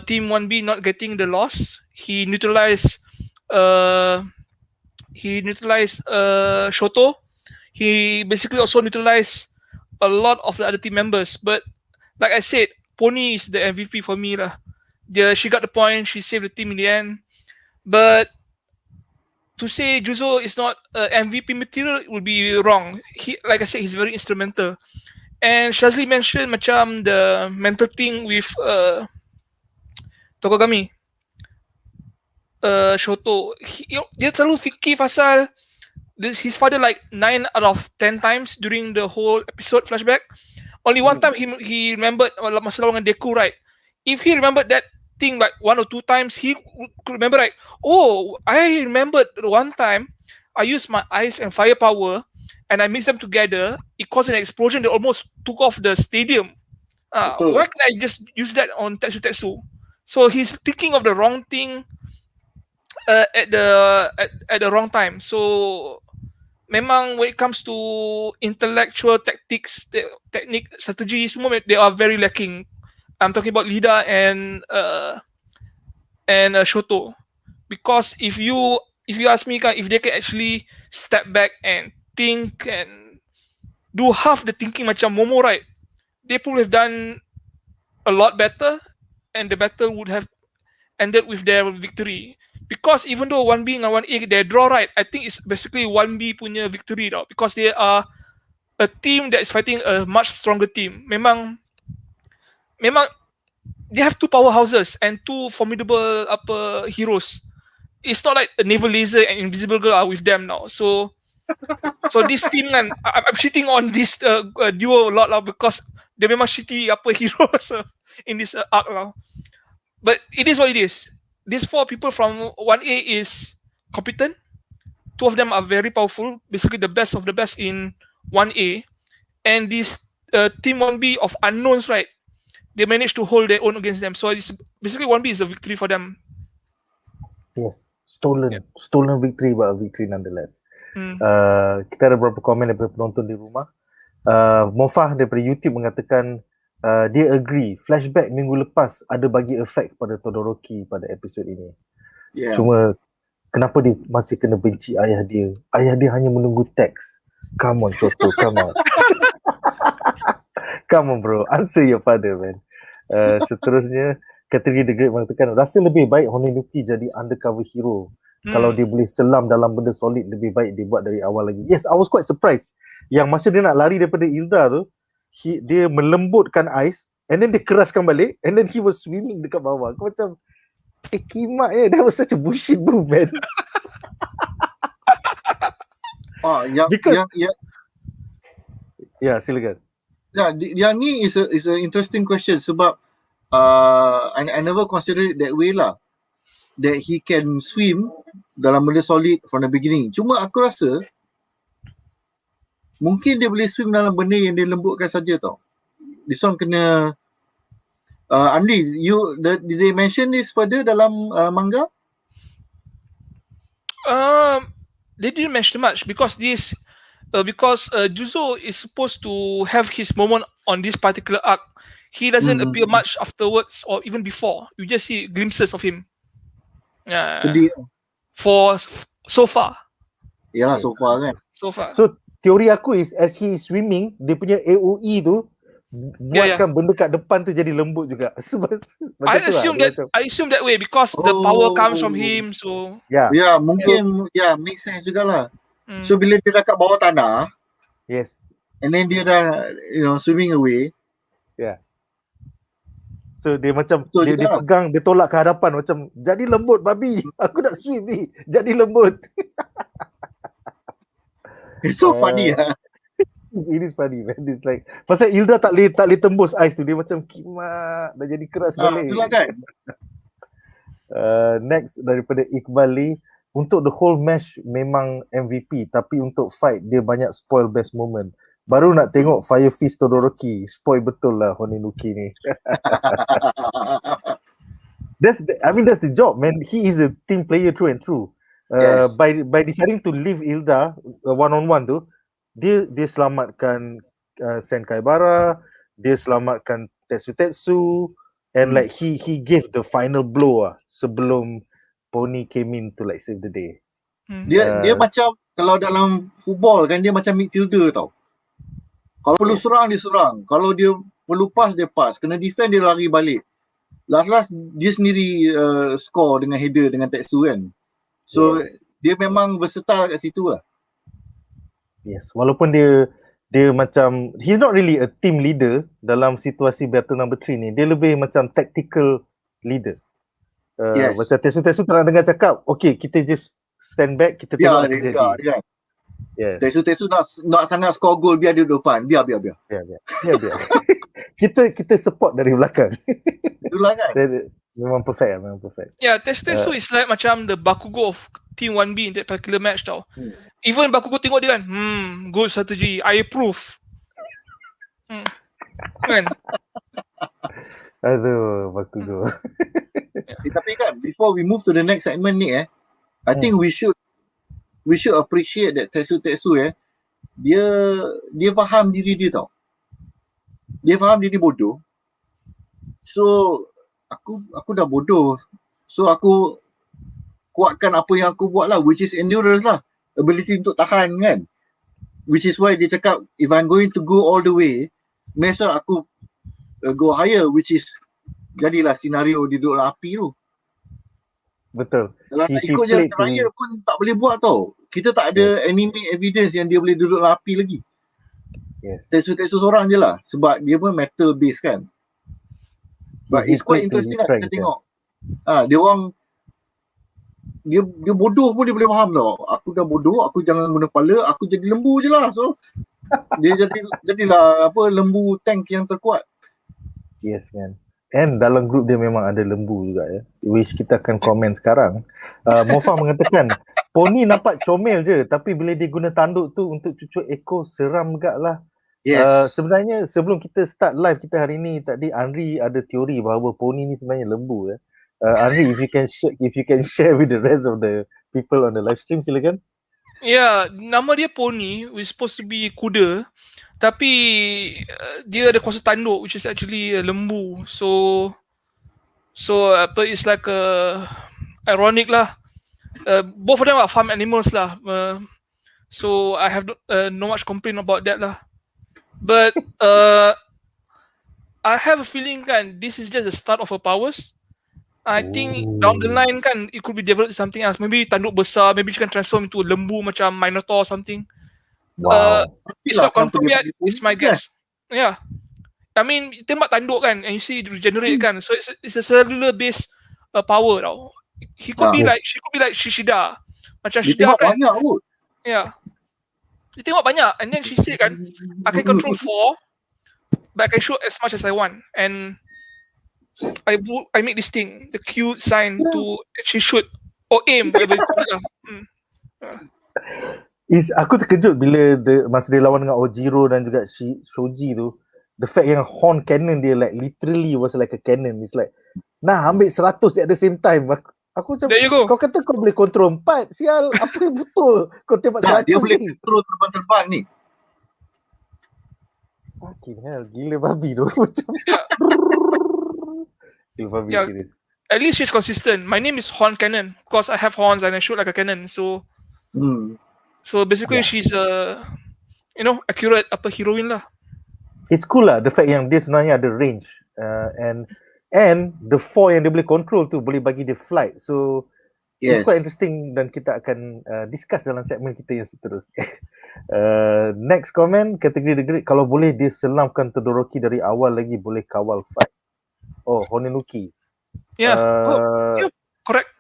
Team 1B not getting the loss. He neutralized Shoto. He basically also neutralized a lot of the other team members. But like I said, Pony is the MVP for me lah. She got the point. She saved the team in the end. But to say Juzo is not MVP material would be wrong. Like I said, he's very instrumental. And Shazli mentioned macam the mental thing with Tokagami, Shoto. Dia selalu fikir pasal his father like 9 out of 10 times during the whole episode flashback. Only one time he remembered masa lawan dengan Deku, right? If he remembered that thing like 1 or 2 times, he could remember like, oh, I remembered one time I used my ice and fire power and I mixed them together. It caused an explosion that almost took off the stadium. Why can't I just use that on Tetsu? So he's thinking of the wrong thing at the wrong time. So memang when it comes to intellectual tactics, technique, strategy, semua they are very lacking. I'm talking about Iida and Shoto, because if you ask me, if they can actually step back and think and do half the thinking macam Momo, right, they probably have done a lot better, and the battle would have ended with their victory. Because even though 1B and 1A they draw, right, I think it's basically 1B punya victory though, because they are a team that is fighting a much stronger team. Memang they have 2 powerhouses and 2 formidable heroes. It's not like a Naval Laser and Invisible Girl are with them now. So this team kan, I'm shitting on this duo a lot lah, because they memang shitty heroes in this arc now. But it is what it is. These 4 people from 1A is competent. 2 of them are very powerful, basically the best of the best in 1A. And this team 1B of unknowns, right, they managed to hold their own against them. So it's basically 1B is a victory for them. Yes, stolen victory, but a victory nonetheless. Kita ada beberapa komen daripada penonton di rumah. Mofah daripada YouTube mengatakan dia agree flashback minggu lepas ada bagi efek pada Todoroki pada episod ini. Cuma kenapa dia masih kena benci ayah dia? Ayah dia hanya menunggu teks. Come on Shoto, come on. Come on bro, answer your father man. Seterusnya Kategory The Great mengatakan rasa lebih baik Honenuki jadi undercover hero. Kalau dia boleh selam dalam benda solid, lebih baik dia buat dari awal lagi. Yes, I was quite surprised yang masa dia nak lari daripada Iida tu, dia melembutkan ais and then dia keraskan balik and then he was swimming dekat bawah. Aku macam kimak ya, that was such a bullshit move man. Ya, silakan. Ya, yang ni is a interesting question sebab I never consider it that way lah. That he can swim dalam benda solid from the beginning. Cuma aku rasa mungkin dia boleh swim dalam benda yang dia lembutkan saja tau. This one kena Andi, did they mention this further dalam manga? They didn't mention much because Juzo is supposed to have his moment on this particular arc. He doesn't appear much afterwards or even before. You just see glimpses of him. Sedih. For so far. Yalah, so far kan. So teori aku is as he is swimming, dia punya AOE tu buatkan benda kat depan tu jadi lembut juga. I assume that way because the power comes from him. So mungkin make sense jugalah. So bila dia dah kat bawah tanah, yes, and then dia dah swimming away. So dia macam dia pegang, dia tolak ke hadapan macam jadi lembut babi. Aku nak swim ni. Jadi lembut. It's so funny lah. It is funny, man. It's like pasal Iida tak boleh tembus ais tu, dia macam kimak dah jadi keras balik. Itulah kan. Next daripada Iqbal Lee, untuk the whole match memang MVP, tapi untuk fight dia banyak spoil best moment. Baru nak tengok Fire Fist Todoroki, spoil betul lah Honenuki ni. That's the job, man. He is a team player through and through. By deciding to leave Iida one-on-one tu, dia selamatkan Senkaibara, dia selamatkan Tetsu, and like he gave the final blow sebelum Pony came in to like save the day. Dia macam kalau dalam football kan, dia macam midfielder tau. Kalau perlu serang dia serang, kalau dia perlu pass dia pass, kena defend dia lari balik. Last dia sendiri score dengan header dengan Tetsu kan. So dia memang versatile kat situ lah. Yes, walaupun dia macam he's not really a team leader dalam situasi battle number 3 ni. Dia lebih macam tactical leader. Macam Tetsu tak nak dengar cakap, okay kita just stand back, kita tengok apa terjadi. Yes. Tetsu nak sangat score goal, biar dia depan. Biar. kita support dari belakang. Itulah kan. Memang perfect. Yeah, Tetsu is like macam the Bakugo of Team 1B in that particular match tau. Even Bakugo tengok dia kan, good strategy, I approve. Kan? Aduh, Bakugo. Tapi kan, before we move to the next segment ni I think we should appreciate that Tetsu dia faham diri dia tau. Dia faham diri bodoh. So aku dah bodoh. So aku kuatkan apa yang aku buat lah, which is endurance lah. Ability untuk tahan kan. Which is why dia cakap, if I'm going to go all the way, masa aku go higher, which is jadilah senario dia duduk dalam api tu. Betul. Kalau nak ikut jalan raya pun tak boleh buat tau. Kita tak ada anime evidence yang dia boleh duduk dalam api lagi. Yes. Tetsu seorang je lah. Sebab dia pun metal base kan. But it's quite interesting lah kita tengok. Dia orang dia bodoh pun dia boleh faham tau. Aku dah bodoh, aku jangan guna kepala, aku jadi lembu je lah. So dia jadilah lembu tank yang terkuat. Yes man. And dalam grup dia memang ada lembu juga ya. Which kita akan komen sekarang. Mofa mengatakan Pony nampak comel je, tapi bila dia guna tanduk tu untuk cucuk ekor, seram gak lah. Yes. Sebenarnya sebelum kita start live kita hari ni, tadi Henry ada teori bahawa Pony ni sebenarnya lembu ya. Henry, if you can share with the rest of the people on the live stream, silakan. Nama dia Pony, which supposed to be kuda, tapi dia ada kuasa tanduk, which is actually lembu. So it's like ironic lah. Both of them are farm animals lah. So I have no much complaint about that lah. But I have a feeling kan, this is just the start of her powers. I think down the line kan, it could be developed something else. Maybe tanduk besar, maybe she can transform into a lembu macam Minotaur or something. Wow. It's not confirmed yet, it's my guess. Yeah. I mean, tembak tanduk kan, and you see it regenerate kan. So it's a cellular based power tau. She could be like Shishida. Macam Shishida kan. Banyak pun. Yeah. Dia tengok banyak, and then she said kan, I can control 4, but I can shoot as much as I want, and I make this thing, the cute sign to actually shoot or aim, whatever you call it lah. Aku terkejut bila masa dia lawan dengan Ojiro dan juga Shoji tu, the fact yang horn cannon dia like literally was like a cannon. It's like, nah ambil 100 at the same time. Aku macam, There you go. kau kata kau boleh control 4, sial, apa yang betul kau tembak 100 Dia boleh ni? control terbang-terbang ni. Fucking hell, gila babi tu. Macam gila babi serious. At least she's consistent. My name is Horn Cannon because I have horns and I shoot like a cannon. So basically she's accurate heroine lah. It's cool lah, the fact yang dia sebenarnya ada range and the 4 yang dia boleh control tu boleh bagi dia flight. So it's quite interesting dan kita akan discuss dalam segmen kita yang seterusnya. Next comment, kategori degree, kalau boleh dia selamkan Todoroki dari awal lagi boleh kawal fight. Oh, Honenuki. Yeah, correct.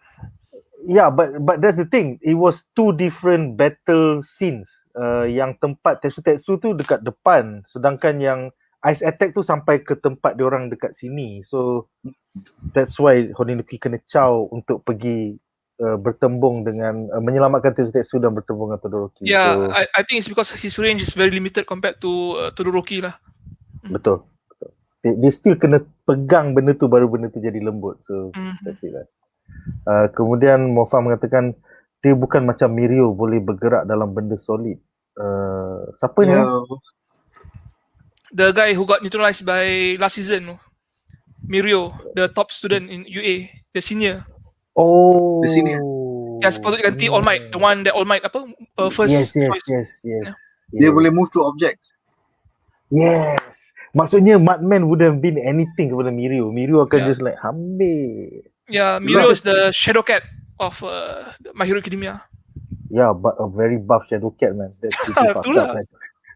Yeah, but that's the thing. It was 2 different battle scenes. Yang tempat Tetsu tu dekat depan, sedangkan yang ice attack tu sampai ke tempat diorang dekat sini. So that's why Honenuki kena caw untuk pergi bertembung dengan menyelamatkan Tetsu dan bertembung dengan Todoroki. Yeah, so, I think it's because his range is very limited compared to Todoroki lah. Betul. Dia still kena pegang benda tu baru benda tu jadi lembut. So that's it lah. Kemudian Mofa mengatakan dia bukan macam Mirio boleh bergerak dalam benda solid. Siapa ni? The guy who got neutralized by last season, Mirio, the top student in UA, the senior. Oh, the senior. Yeah, sepatutnya ganti All Might, the one that All Might first. Yes. Dia boleh move to objects. Yes. Maksudnya Madman would have been anything kepada Mirio. Mirio akan just like ambil. Yeah, Mirio is the shadow cat of My Hero Academia. Yeah, but a very buff shadow cat, man. That's pretty fucked up, man.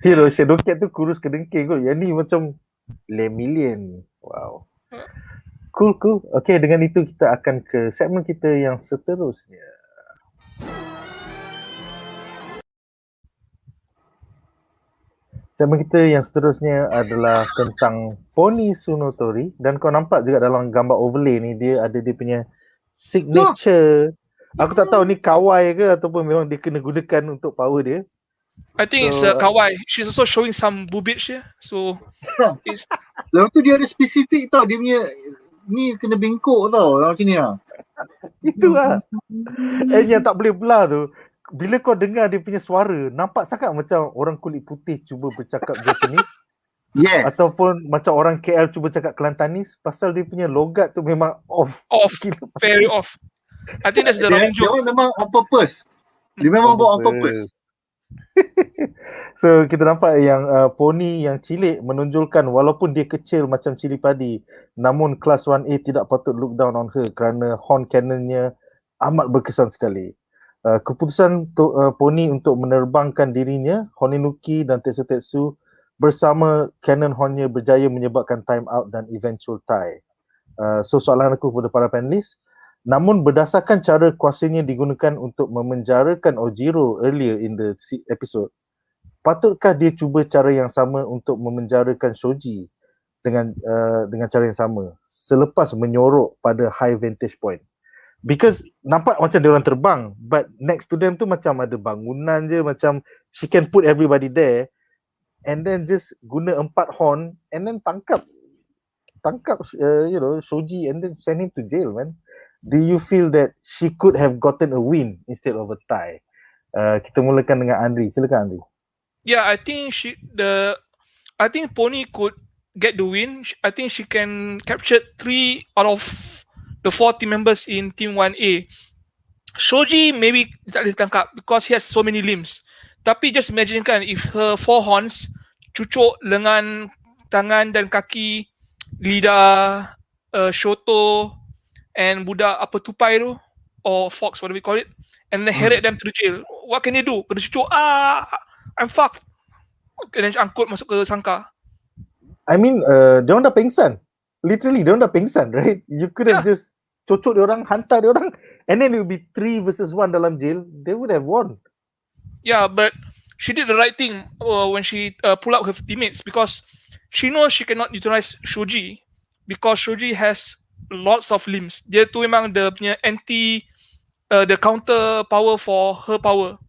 Hero shadow cat tu kurus kedengking kot. Yang ni macam lemillion. Wow. Cool. Okay, dengan itu kita akan ke segmen kita yang seterusnya. Segmen kita yang seterusnya adalah tentang Pony Tsunotori. Dan kau nampak juga dalam gambar overlay ni, dia ada dia punya signature. Aku tak tahu ni kawaii ke ataupun memang dia kena gunakan untuk power dia. I think it's kawaii. She's also showing some boobage here. So it's... Lepas tu dia ada spesifik tau. Dia punya ni kena bengkok tau. Macam ni lah. Itulah. Yang tak boleh belah tu, bila kau dengar dia punya suara, nampak sangat macam orang kulit putih cuba bercakap Japanese. Yes. Ataupun macam orang KL cuba cakap Kelantanis, pasal dia punya logat tu memang off. Very off. I think that's the running joke. Dia memang on purpose. Dia memang buat on purpose. So kita nampak yang poni yang cilik menonjolkan walaupun dia kecil macam cili padi, namun kelas 1A tidak patut look down on her kerana horn cannonnya amat berkesan sekali. Keputusan poni untuk menerbangkan dirinya, Honenuki dan Tetsu bersama cannon hornnya berjaya menyebabkan time out dan eventual tie. So soalan aku kepada para panelis, namun berdasarkan cara kuasanya digunakan untuk memenjarakan Ojiro earlier in the episode, patutkah dia cuba cara yang sama untuk memenjarakan Shoji dengan cara yang sama selepas menyorok pada high vantage point? Because nampak macam dia orang terbang, but next to them tu macam ada bangunan je, macam she can put everybody there and then just guna 4 horn and then tangkap Shoji and then send him to jail, man. Do you feel that she could have gotten a win instead of a tie? Kita mulakan dengan Andri. Silakan Andri. Yeah, I think Pony could get the win. I think she can capture 3 out of the 4 team members in team 1A. Shoji maybe tak boleh tangkap because he has so many limbs. Tapi just imagine kan, if her 4 horns cucuk lengan, tangan dan kaki lidah Shoto and budak tupai tu, or fox, whatever we call it, and then heret them to the jail. What can they do? Kena cucuk, I'm fucked. And then angkut masuk ke sangka. I mean, diorang dah pengsan. Literally, diorang dah pengsan, right? You could have just cucuk diorang, hantar diorang, and then it would be 3 versus 1 dalam jail. They would have won. Yeah, but she did the right thing when she pull out her teammates, because she knows she cannot utilize Shoji because Shoji has lots of limbs. Dia tu memang dia punya the counter power for her power.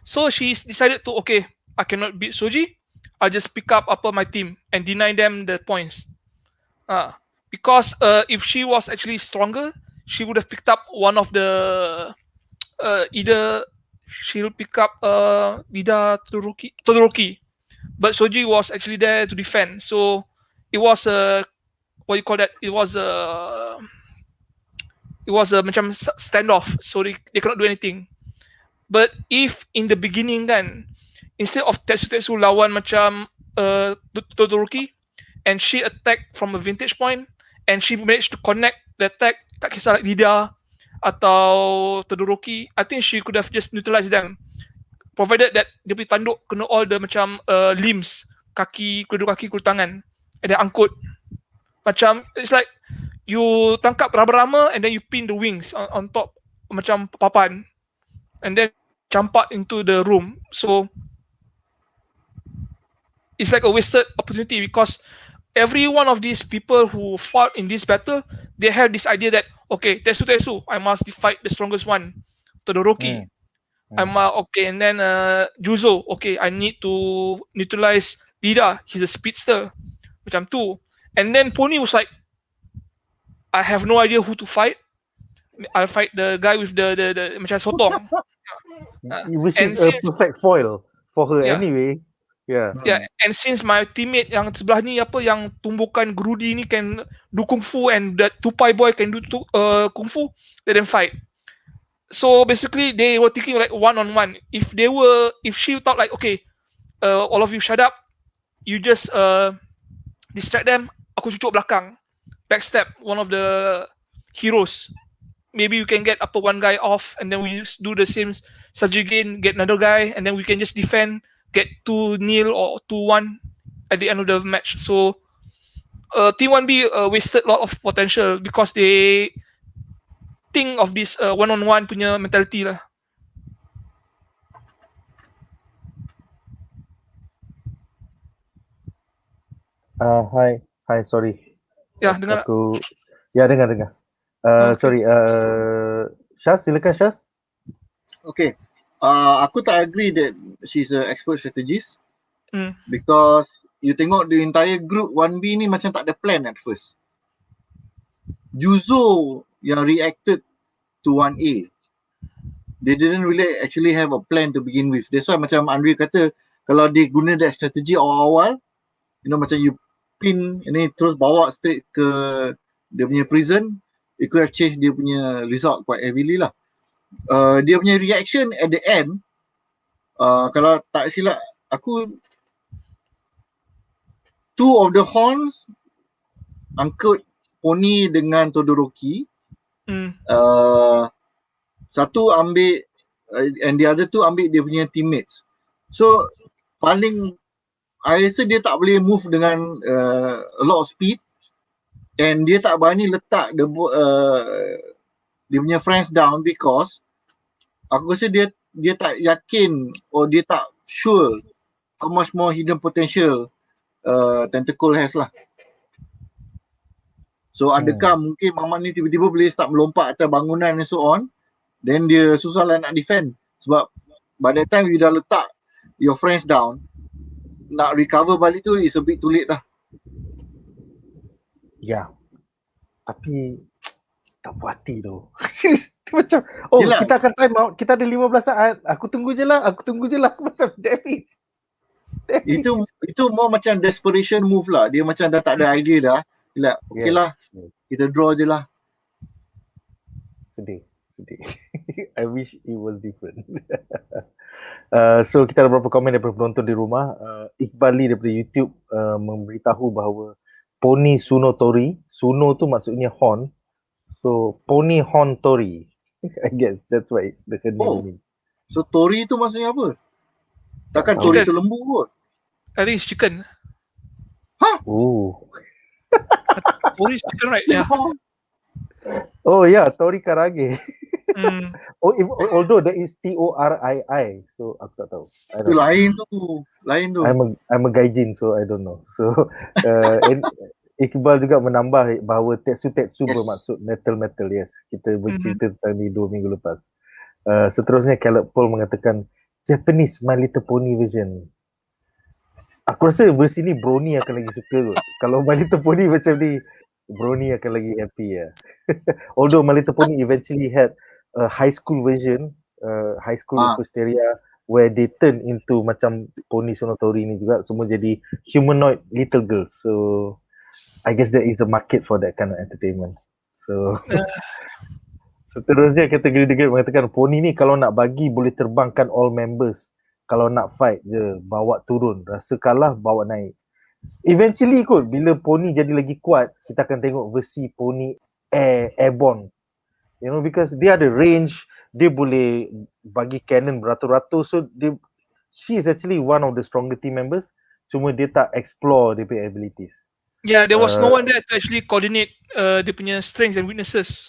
So she's decided to, okay, I cannot beat Shoji, I'll just pick up my team and deny them the points. Because if she was actually stronger, she would have picked up one of the either she'll pick up Iida Todoroki, but Shoji was actually there to defend. So it was a what you call that? It was a macam standoff. So they cannot do anything. But if in the beginning kan, instead of Tetsu lawan macam Todoroki, and she attacked from a vantage point, and she managed to connect the attack, tak kisah like Iida atau Todoroki, I think she could have just neutralized them, provided that dia punya tanduk kena all the macam limbs, kedua kaki, kedua tangan, and then angkut. Macam it's like you tangkap raba-raba and then you pin the wings on top macam papan, and then campak into the room. So it's like a wasted opportunity, because every one of these people who fought in this battle, they have this idea that, okay, Tetsu, I must fight the strongest one. Todoroki, I'm okay, and then Juzo, okay, I need to neutralize Iida, he's a speedster, macam tu. And then Pony was like, I have no idea who to fight. I'll fight the guy with the macam sotong. Which is a perfect foil for her anyway. Yeah. And since my teammate yang sebelah ni yang tumbukan gerudi ni can do kung fu, and that tupai boy can do kung fu, let them fight. So basically they were thinking like one-on-one. If she thought like, okay, all of you shut up, you just distract them, aku cucuk belakang, backstab one of the heroes. Maybe you can get one guy off, and then we do the same strategy again, get another guy, and then we can just defend, get 2-0 or 2-1 at the end of the match. So Team 1B wasted a lot of potential because they think of this one-on-one punya mentality lah. Hi, sorry. Ya, dengar. Dengar. Sorry, Syaz, silakan Syaz. Okay. Aku tak agree that she's an expert strategist. Because you tengok the entire group 1B ni macam tak ada plan at first. Juzo yang reacted to 1A, they didn't really actually have a plan to begin with. That's why macam Andre kata, kalau dia guna that strategy awal-awal, you know, macam you pin ini terus bawa straight ke dia punya prison, it could have changed dia punya result quite heavily lah. Dia punya reaction at the end, kalau tak silap aku, 2 of the horns angkut Pony dengan Todoroki, satu ambil and the other 2 ambil dia punya teammates. So paling I rasa dia tak boleh move dengan a lot of speed, and dia tak berani letak dia punya friends down because aku rasa dia tak yakin, or dia tak sure how much more hidden potential Tentacle has lah. So adakah mungkin Mamat ni tiba-tiba boleh start melompat atas bangunan and so on, then dia susah lah nak defend, sebab by that time you dah letak your friends down, nak recover balik tu is a bit too late lah. Ya, tapi tak puas hati tu. Macam, yelah, kita akan time out, kita ada 15 saat, aku tunggu je lah. Macam, David. Itu more macam desperation move lah. Dia macam dah tak ada idea dah. Okay lah, kita draw je lah. Sedih. I wish it was different. So kita ada beberapa komen daripada penonton di rumah. Iqbali daripada YouTube memberitahu bahawa Pony Tsunotori, Suno tu maksudnya horn, so Pony Horn Tori. I guess that's what the name means. So Tori tu maksudnya apa? Takkan Tori tu lembu kot? I think it's chicken. Tori is chicken, right? Yeah. Oh yeah, Tori Karage. Although there is Torii, so aku tak tahu. Itu lain tu. I'm a gaijin, so I don't know. So Iqbal juga menambah bahawa tetsu bermaksud metal, yes. Kita bercerita tentang ni 2 minggu lepas. Seterusnya Caleb Paul mengatakan Japanese My Little Pony version. Aku rasa versi ni Brony akan lagi suka kot. Kalau My Little Pony macam ni, Brony akan lagi happy ya. Although My Little Pony eventually had a high school version, high school Hysteria, where they turn into macam Pony Tsunotori ni juga, semua jadi humanoid little girls. So I guess there is a market for that kind of entertainment. So seterusnya kategori dia mengatakan Pony ni kalau nak bagi boleh terbangkan all members. Kalau nak fight je bawa turun, rasa kalah bawa naik. Eventually kot bila Pony jadi lagi kuat, kita akan tengok versi Pony airborne. You know, because dia ada range, dia boleh bagi cannon beratus-ratus, so she is actually one of the stronger team members. Cuma dia tak explore dia punya abilities. Yeah, there was no one there to actually coordinate dia punya strengths and weaknesses.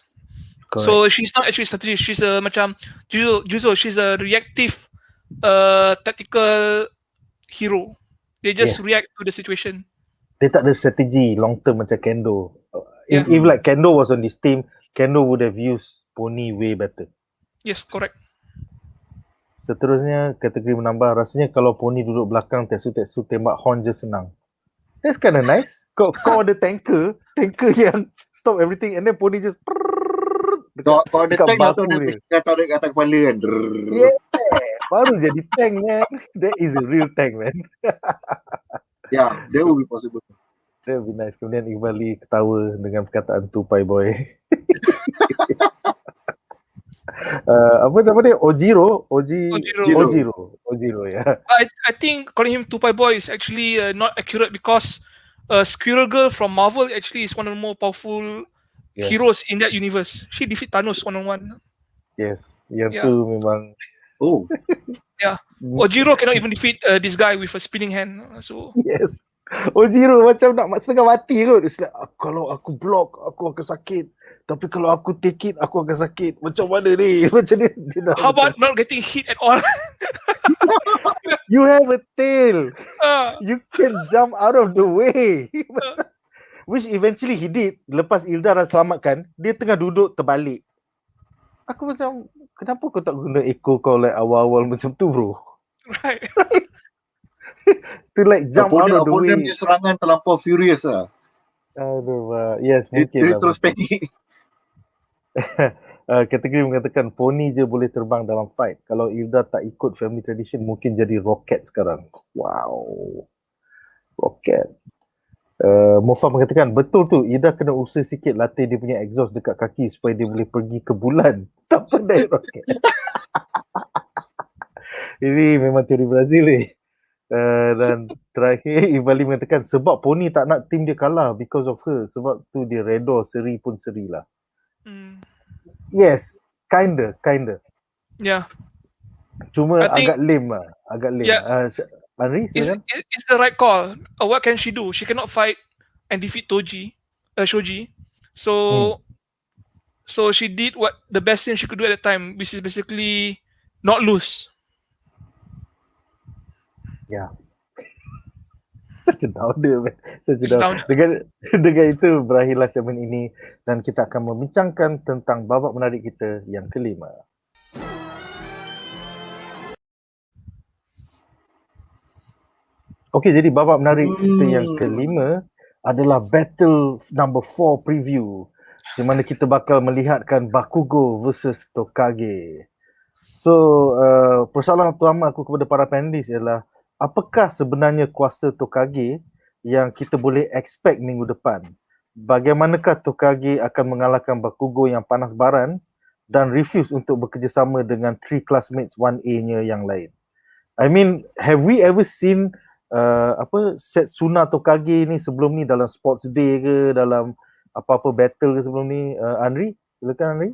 Correct. So she's not actually strategist. She's a macam Juzo. She's a reactive tactical hero. They just react to the situation. Dia tak ada strategi long term macam Kendo. If like Kendo was on this team, Kendo would have used Pony way better. Yes, correct. Seterusnya kategori menambah, rasanya kalau Pony duduk belakang tetsu tembak horn je senang. That's kind of nice. Kau ada tanker yang stop everything and then Pony just kau ada tank atau dia tarik atas kepala kan. Yeah, baru jadi tank man. That is a real tank man. Yeah, that would be possible. That would be nice. Kemudian Iqbali ketawa dengan perkataan Tupai Boy. Apa nama dia? Ojiro ya. I think calling him Tupai Boy is actually not accurate because Squirrel Girl from Marvel actually is one of the more powerful heroes in that universe. She defeat Thanos one-on-one. Yes, tu memang. Oh. Yeah. Ojiro cannot even defeat this guy with a spinning hand. So yes. Ojiro macam nak setengah mati kot. Like, kalau aku block, aku akan sakit. Tapi kalau aku take it, aku akan sakit. Macam mana ni? Macam dia how about not getting hit at all? You have a tail. You can jump out of the way. Which eventually he did. Lepas Hilda dah selamatkan, dia tengah duduk terbalik. Aku macam, kenapa kau tak guna echo kau like awal-awal macam tu bro? Right. To like jump out of the way. Opponent dia serangan terlampau furious lah. Aduh, yes mungkin dia lah. Terus panik. Kategori mengatakan Pony je boleh terbang dalam fight. Kalau Hilda tak ikut family tradition, mungkin jadi roket sekarang. Wow. Roket. Mofa mengatakan betul tu, Iida kena usaha sikit latih dia punya exhaust dekat kaki supaya dia boleh pergi ke bulan. Tak pandai roket. Ini memang teori Brazil ni. Dan terakhir Ivali mengatakan sebab Pony tak nak tim dia kalah because of her. Sebab tu dia redor seri pun seri lah. Yes, kinda. Yeah. I Cuma agak lame lah. Yeah. Henry, it's the right call. What can she do? She cannot fight and defeat Shoji. So she did what the best thing she could do at the time, which is basically not lose. Yeah. Such a downer, man. Dengan itu berakhirlah segmen ini dan kita akan membincangkan tentang babak menarik kita yang kelima. Okey, jadi babak menarik kita yang kelima adalah battle number 4 preview di mana kita bakal melihatkan Bakugo versus Tokage. So, persoalan pertama aku kepada para panelis ialah apakah sebenarnya kuasa Tokage yang kita boleh expect minggu depan? Bagaimanakah Tokage akan mengalahkan Bakugo yang panas baran dan refuse untuk bekerjasama dengan 3 classmates 1A-nya yang lain? I mean, have we ever seen Setsuna Tokage ni sebelum ni dalam sports day ke, dalam apa-apa battle ke sebelum ni? Henry, silakan Henry.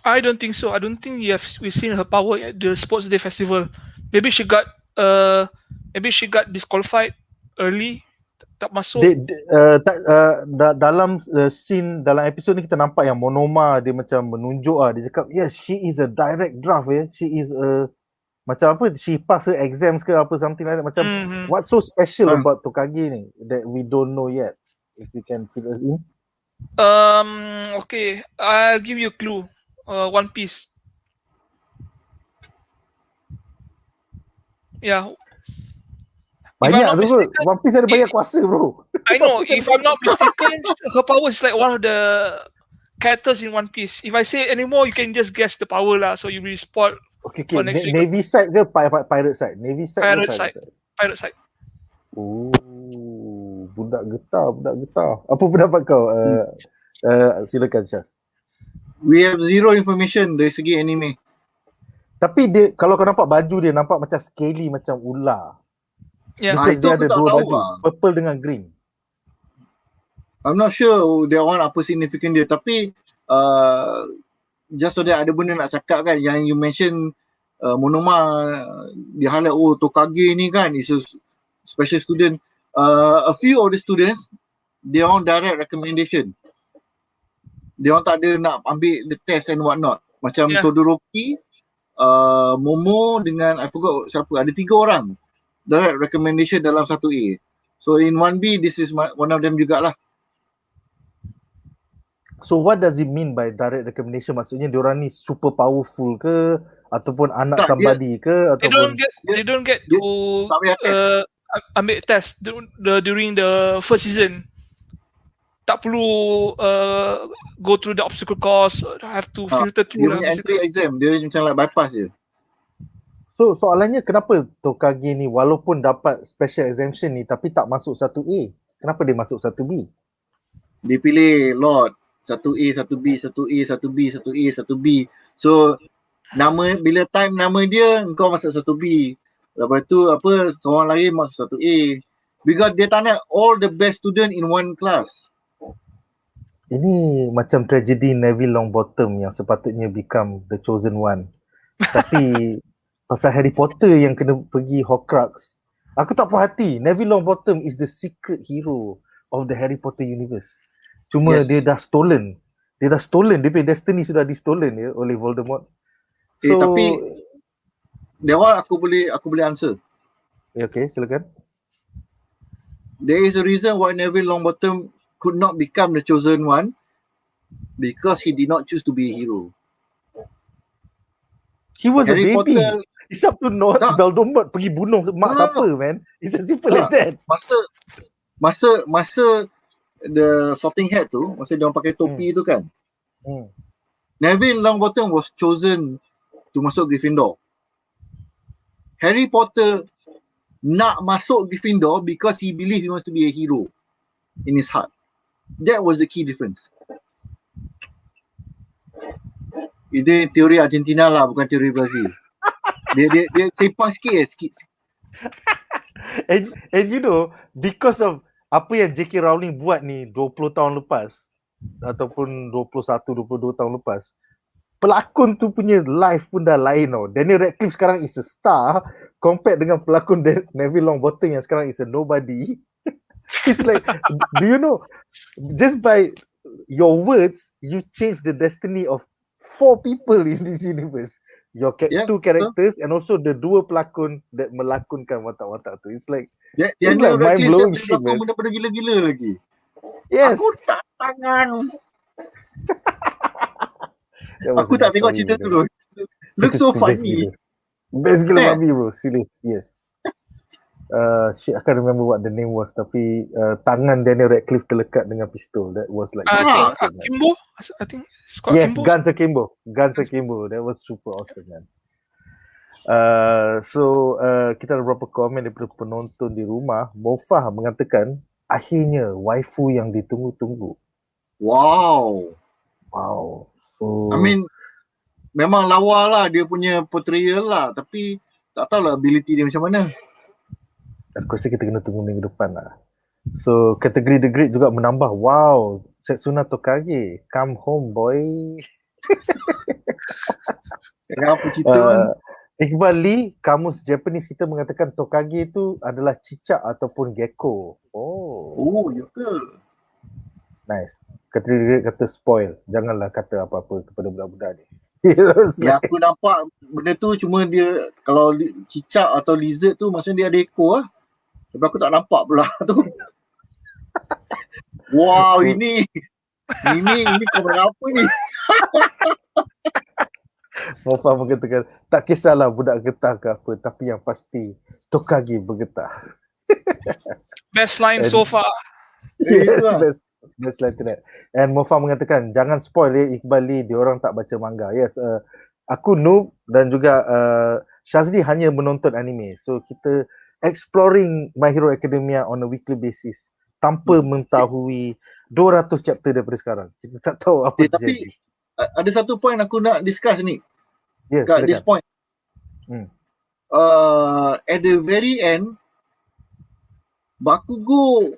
I don't think so. I don't think we've seen her power at the sports day festival. Maybe she got disqualified early Tak masuk. Dalam scene dalam episod ni kita nampak yang Monoma dia macam menunjuk dia cakap yes she is a direct draft she is a macam apa she pass her exams ke apa something like that macam what's so special about Tokage ni that we don't know yet, if you can fill us in. Okay, I'll give you a clue. One Piece. Yeah. Banyak tu bro. One Piece ada banyak kuasa bro. I know. If I'm not mistaken, her power is like one of the characters in One Piece. If I say anymore, you can just guess the power lah. So you will spot. Okay. Navy side ke pirate side? Navy side ke pirate side? Pirate side. Oh, budak getah. Apa pendapat kau? Silakan Syaz. We have zero information dari segi anime. Tapi dia kalau kau nampak baju dia nampak macam scaly macam ular. Yeah. Because dia ada dua baju, purple dengan green. I'm not sure that one apa significant dia, tapi just so that ada benda nak cakap kan, yang you mention Monoma dia highlight Tokage ni kan is a special student. A few of the students they on direct recommendation. Dia orang tak ada nak ambil the test and what not. Macam Todoroki, Momo dengan I forgot siapa, ada 3 orang direct recommendation dalam 1A. So in 1B this is one of them jugalah. So what does it mean by direct recommendation? Maksudnya diorang ni super powerful ke ataupun anak somebody ke ataupun they don't get to ambil test during the first season. Tak perlu go through the obstacle course, have to filter through lah. Entry exam dia macam like bypass je. So soalannya kenapa Tokage ni walaupun dapat special exemption ni tapi tak masuk 1A? Kenapa dia masuk 1B? Dia pilih lot 1A, 1B, 1A, 1B, 1A, 1B. So bila time nama dia engkau masuk 1B. Lepas tu seorang lain masuk 1A. Because dia tak nak all the best student in one class. Ini macam tragedi Neville Longbottom yang sepatutnya become the chosen one. Tapi pasal Harry Potter yang kena pergi Horcrux, aku tak puas hati. Neville Longbottom is the secret hero of the Harry Potter universe. Cuma dia dah stolen. Dia punya destiny sudah di-stolen oleh Voldemort. Tapi that one aku boleh answer. Okay, silakan. There is a reason why Neville Longbottom could not become the chosen one, because he did not choose to be a hero. He was Harry a baby. Potter, it's up to Voldemort pergi bunuh mak siapa, man. It's as simple as that. Masa the sorting hat tu, masa dia orang pakai topi tu kan. Neville Longbottom was chosen to masuk Gryffindor. Harry Potter nak masuk Gryffindor because he believe he wants to be a hero in his heart. That was the key difference. Ini teori Argentina lah, bukan teori Brazil. Dia sempang sikit. And you know, because of apa yang J.K. Rowling buat ni 20 tahun lepas ataupun 21-22 tahun lepas, pelakon tu punya life pun dah lain tau. Daniel Radcliffe sekarang is a star compared dengan pelakon Neville Longbottom yang sekarang is a nobody. It's like, do you know, just by your words, you change the destiny of 4 people in this universe. Your 2 characters and also the 2 pelakon that melakonkan watak-watak tu. It's like, it's like mind-blowing shit, man. Benda-benda gila-gila lagi. Yes. Aku tak tangan. Aku tak tengok cerita tu bro. Looks so funny. Best gila babi bro, serious, yes. Shit, I can't remember what the name was, tapi tangan Daniel Radcliffe terlekat dengan pistol. That was like Akimbo? I think it's called yes, Akimbo. Guns Akimbo. That was super awesome, man. So kita ada beberapa komen daripada penonton di rumah. Mofah mengatakan akhirnya waifu yang ditunggu-tunggu. Wow. So, I mean, memang lawa lah dia punya portrayal lah, tapi tak tahulah ability dia macam mana. Aku rasa kita kena tunggu minggu depan lah. So kategori The Great juga menambah. Wow, Setsuna Tokage, come home boy. Apa cerita Iqbal Lee, kamus Japanese kita mengatakan Tokage itu adalah cicak ataupun gecko. Oh, ya ke? Nice. Dia kata spoil. Janganlah kata apa-apa kepada budak-budak ni. Ya, aku nampak benda tu cuma dia, kalau cicak atau lizard tu maksudnya dia ada ekor lah. Tapi aku tak nampak pula tu. Wow, ini komen apa ni? Mofa mengatakan, tak kisahlah budak getah ke apa, tapi yang pasti Tokage bergetah. Best line so far. Yes, best line to that. And Mofa mengatakan, jangan spoil Iqbal Lee, diorang tak baca manga. Yes, aku noob dan juga Shazli hanya menonton anime. So kita exploring My Hero Academia on a weekly basis tanpa mengetahui 200 chapter daripada sekarang. Kita tak tahu apa terjadi. Tapi ada satu point aku nak discuss ni. Yes, kat this point. At the very end, Bakugo,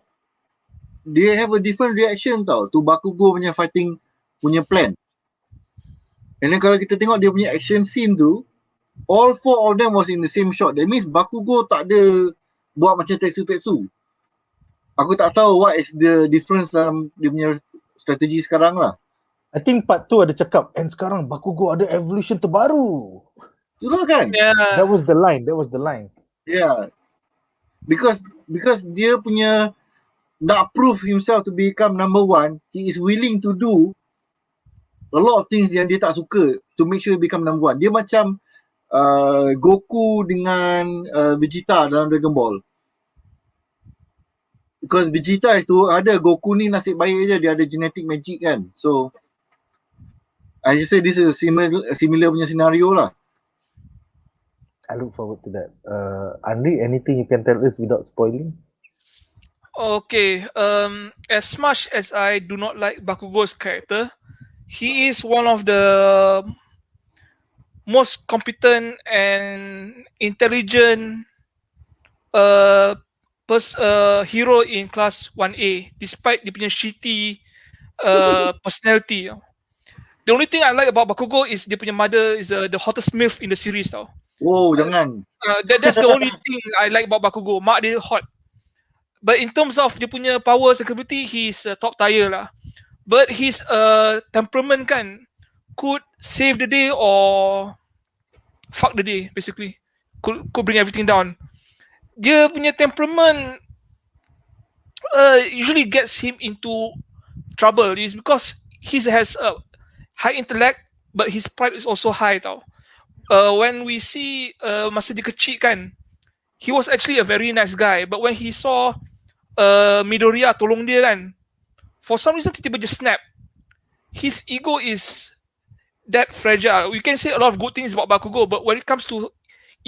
they have a different reaction tau to Bakugo punya fighting punya plan. And then kalau kita tengok dia punya action scene tu, all four of them was in the same shot. That means Bakugo tak ada buat macam Tetsu. Aku tak tahu what is the difference dalam dia punya strategi sekarang lah. I think part 2 ada cakap, and sekarang Bakugo ada evolution terbaru. Itulah kan? Yeah. That was the line. Yeah. Because dia punya nak prove himself to become number one, he is willing to do a lot of things yang dia tak suka to make sure he become number one. Dia macam Goku dengan Vegeta dalam Dragon Ball. Because Vegeta itu ada, Goku ni nasib baik je, dia ada genetic magic kan. So I just say this is a similar punya scenario lah. I look forward to that. Andri, anything you can tell us without spoiling? Okay, as much as I do not like Bakugo's character, he is one of the most competent and intelligent hero in class 1A, despite dia punya shitty personality. The only thing I like about Bakugo is dia punya mother is the hottest MILF in the series tau. Oh, jangan. That's the only thing I like about Bakugo. Mak dia hot. But in terms of dia punya powers and capability, he's top tier lah. But his temperament kan could save the day or fuck the day basically. Could bring everything down. Dia punya temperament usually gets him into trouble. Is because he has a high intellect, but his pride is also high tau. When we see masa dia kecil kan, he was actually a very nice guy. But when he saw Midoriya tolong dia kan, for some reason tiba-tiba just snap. His ego is that fragile. We can say a lot of good things about Bakugo, but when it comes to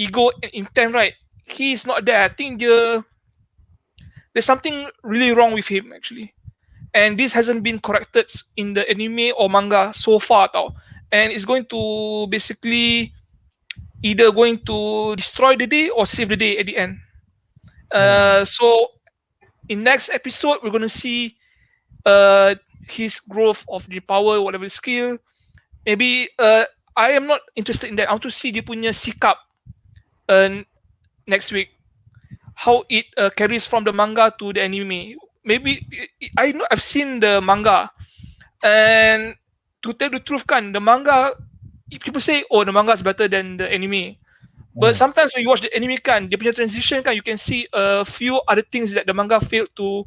ego and intent, right, he's not there. I think there's something really wrong with him actually. And this hasn't been corrected in the anime or manga so far tau. And it's going to basically either going to destroy the day or save the day at the end. So in next episode, we're going to see his growth of the power, whatever skill. Maybe I am not interested in that. I want to see dia punya sikap next week. How it carries from the manga to the anime. Maybe I've seen the manga, and to tell the truth kan, the manga, people say the manga is better than the anime. But sometimes when you watch the anime kan, dia punya transition kan, you can see a few other things that the manga failed to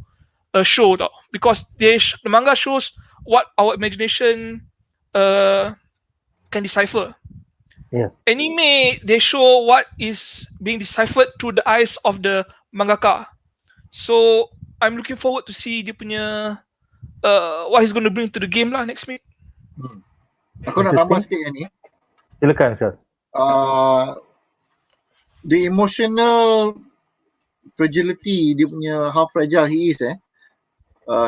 show tau. Because the manga shows what our imagination can decipher. Yes. Anime, they show what is being deciphered through the eyes of the mangaka. So I'm looking forward to see dia punya what he's going to bring to the game lah next week. Aku nak tambah sikit yang ni. Silakan, Syaz. The emotional fragility, dia punya how fragile he is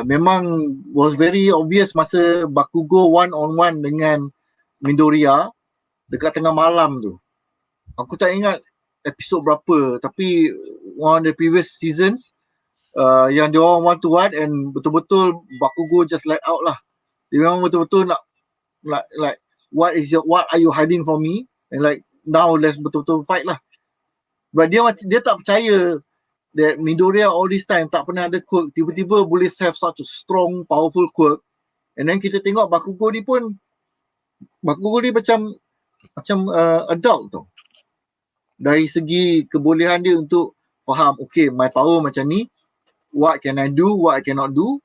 memang was very obvious masa Bakugo one-on-one dengan Midoriya dekat tengah malam tu. Aku tak ingat episod berapa, tapi one of the previous seasons yang dia orang one to one and betul-betul Bakugo just let out lah. Dia memang betul-betul nak like what are you hiding from me, and like now let's betul-betul fight lah. But dia tak percaya that Midoriya all this time tak pernah ada quirk, tiba-tiba boleh have such a strong, powerful quirk. And then kita tengok Bakugo ni macam adult tau. Dari segi kebolehan dia untuk faham, okay, my power macam ni, what can I do, what I cannot do,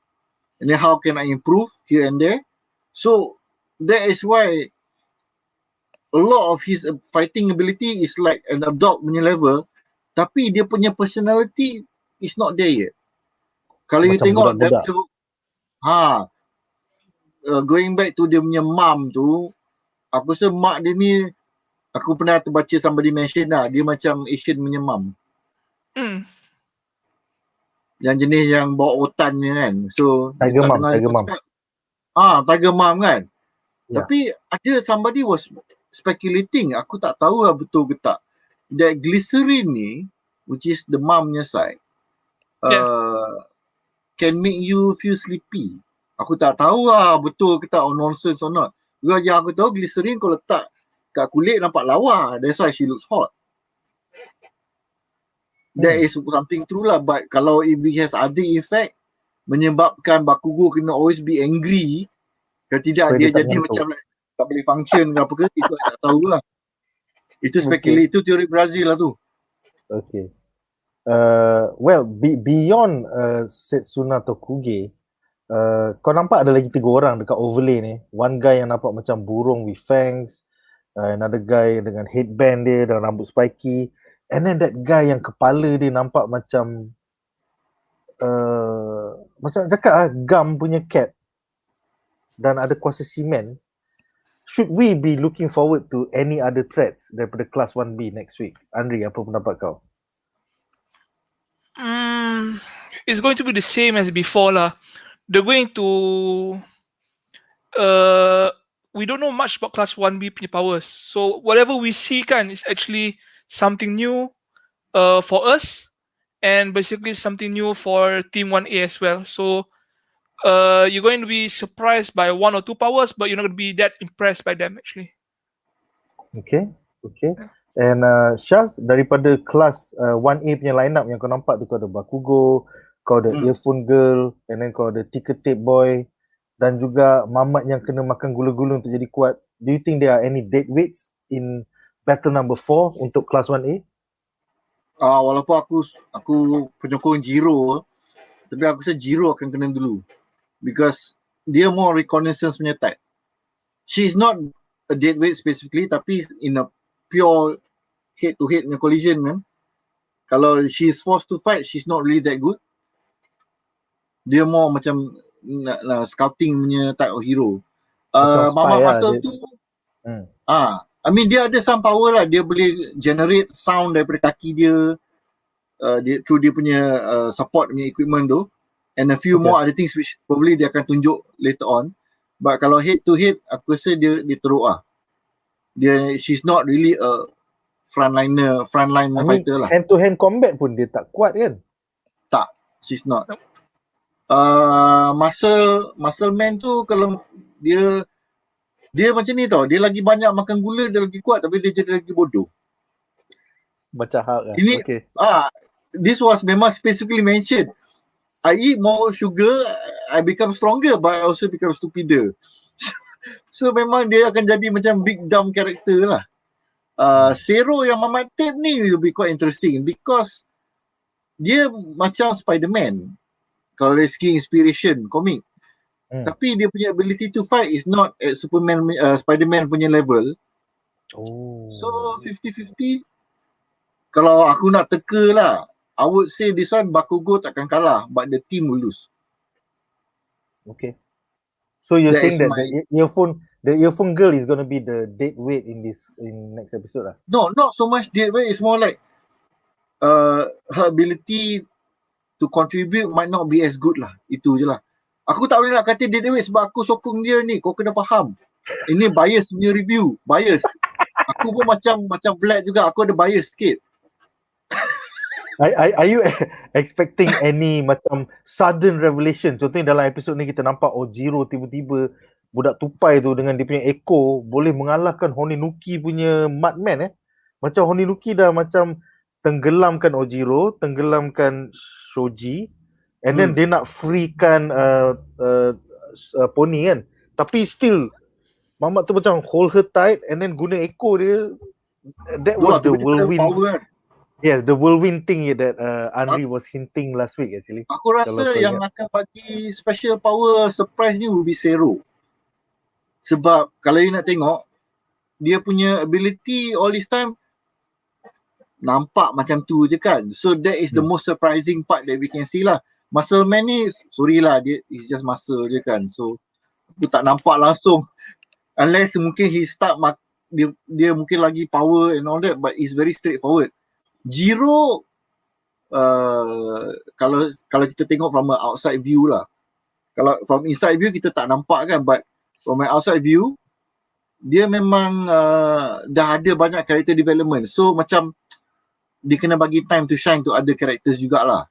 and then how can I improve here and there. So that is why a lot of his fighting ability is like an adult punya level, tapi dia punya personality is not there yet. Kalau you tengok going back to dia punya mom tu, aku rasa mak dia ni, aku pernah terbaca somebody mention lah, dia macam Asian punya mom. Yang jenis yang bawa otan ni kan. So Tiger mom. Tiger mom kan. Yeah. Tapi ada somebody was speculating, aku tak tahu lah betul ke tak, that glycerin ni, which is the momnya side, can make you feel sleepy. Aku tak tahu lah betul ke tak, or nonsense or not. Because yang aku tahu glycerin kalau letak kat kulit nampak lawa, that's why she looks hot. That is something true lah. But kalau if it has other effect, menyebabkan Bakugo kena always be angry, kalau tidak dia jadi macam tak boleh function ke apa ke, itu tak tahulah. Itu spekulasi, itu teori Brazil lah tu. Okay. Well, beyond Setsuna Tokuge, kau nampak ada lagi 3 orang dekat overlay ni. One guy yang nampak macam burung with fangs, another guy dengan headband dia dan rambut spiky, and then that guy yang kepala dia nampak macam macam cakap gum punya cat dan ada kuasa simen. Should we be looking forward to any other threats daripada Class 1B next week? Andri, apa pendapat kau? It's going to be the same as before lah. They're going to we don't know much about Class 1B punya powers. So whatever we see kan is actually something new for us, and basically something new for Team 1A as well. So you're going to be surprised by 1 or 2 powers, but you're not going to be that impressed by them actually. Okay. And Syaz, daripada kelas 1A punya line up yang kau nampak tu, kau ada Bakugo, kau ada Earphone Girl, and then kau ada Ticker Tape Boy, dan juga Mamat yang kena makan gula-gula untuk jadi kuat. Do you think there are any dead weights in battle number 4 untuk kelas 1A? Walaupun aku penyokong Jiro, tapi aku rasa Jiro akan kena dulu. Because dia more reconnaissance punya type. She's not a dead weight specifically, tapi in a pure head-to-head punya collision kan, kalau she's forced to fight, she's not really that good. Dia more macam scouting punya type of hero. Mama Muscle tu I mean dia ada some power lah. Dia boleh generate sound daripada kaki dia, through dia punya support punya equipment tu, and a few more other things which probably dia akan tunjuk later on. But kalau head to head, aku rasa dia teruk lah. She's not really a frontline fighter lah. Hand to hand combat pun dia tak kuat kan? Tak, she's not. Muscle man tu kalau dia macam ni tau, dia lagi banyak makan gula, dia lagi kuat, tapi dia jadi lagi bodoh. Macam hal lah. Ini this was memang specifically mentioned. I eat more sugar, I become stronger, but I also become stupider. So memang dia akan jadi macam big dumb character lah. Zero yang Mamat Tape ni will be quite interesting because dia macam Spider-Man kalau dari segi inspiration komik. Tapi dia punya ability to fight is not at Spider-Man punya level. So 50-50. Kalau aku nak teka lah, I would say this one Bakugo takkan kalah, but the team will lose. Okay. So you're saying that the earphone girl is going to be the dead weight in next episode lah? No, not so much dead weight. It's more like her ability to contribute might not be as good lah. Itu je lah. Aku tak boleh nak kata dead weight sebab aku sokong dia ni. Kau kena faham. Ini bias punya review. Bias. Aku pun macam Vlad juga. Aku ada bias sikit. Are you expecting any macam sudden revelation? Contohnya dalam episod ni kita nampak Jiro tiba-tiba budak tupai tu dengan dia punya ekor boleh mengalahkan Honenuki punya Mudman Macam Honenuki dah macam tenggelamkan Ojiro, tenggelamkan Shoji, and then dia nak freekan Pony kan. Tapi still Mamat tu macam hold her tight and then guna ekor dia. That was the whirlwind. Power, kan? Yes, the whirlwind thing that Andri was hinting last week actually. Aku rasa yang akan bagi special power surprise ni will be Zero. Sebab kalau you nak tengok, dia punya ability all this time nampak macam tu je kan. So that is the most surprising part that we can see lah. Muscle man ni, sorry lah, dia is just muscle je kan. So aku tak nampak langsung. Unless mungkin he start dia mungkin lagi power and all that, but it's very straightforward. Jiro kalau kita tengok from an outside view lah. Kalau from inside view kita tak nampak kan, but from an outside view dia memang dah ada banyak character development. So macam dia kena bagi time to shine to other characters jugalah.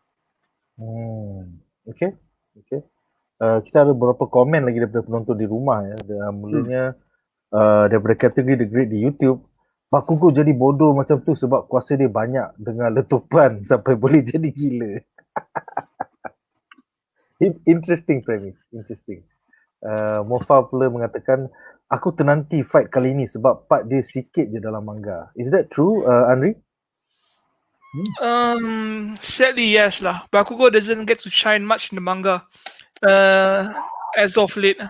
Okay. Kita ada beberapa komen lagi daripada penonton di rumah ya. Mulanya daripada kategori The Great di YouTube, Bakugo jadi bodoh macam tu sebab kuasa dia banyak dengan letupan sampai boleh jadi gila. Interesting premise, interesting. Mofa pula mengatakan, aku tenanti fight kali ni sebab part dia sikit je dalam manga. Is that true, Andri? Sadly yes lah. Bakugo doesn't get to shine much in the manga as of late.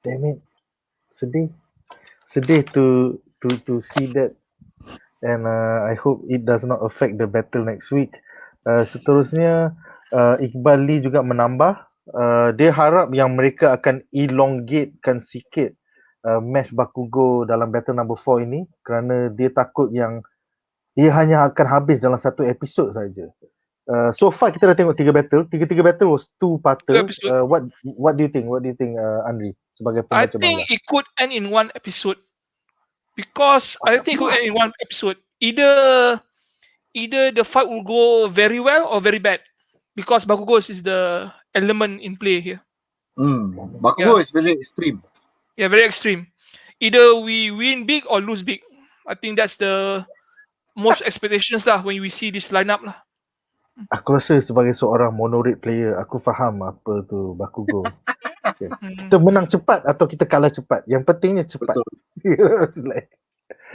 Damn it. Sedih to see that, and I hope it does not affect the battle next week. Seterusnya Iqbal Lee juga menambah, dia harap yang mereka akan elongatekan sikit match Bakugo dalam battle number 4 ini kerana dia takut yang dia hanya akan habis dalam satu episod saja. So far kita dah tengok 3 battle. Tiga battle was 2 parter. What do you think? What do you think, Andri? Sebagai pembaca manga. I think it could end in 1 episode. Because I think it could end in 1 episode. Either the fight will go very well or very bad. Because Bakugo is the element in play here. Bakugo is very extreme. Yeah, very extreme. Either we win big or lose big. I think that's the most expectations lah when we see this lineup lah. Aku rasa sebagai seorang monorail player, aku faham apa tu Bakugo. Yes. Kita menang cepat atau kita kalah cepat. Yang pentingnya cepat.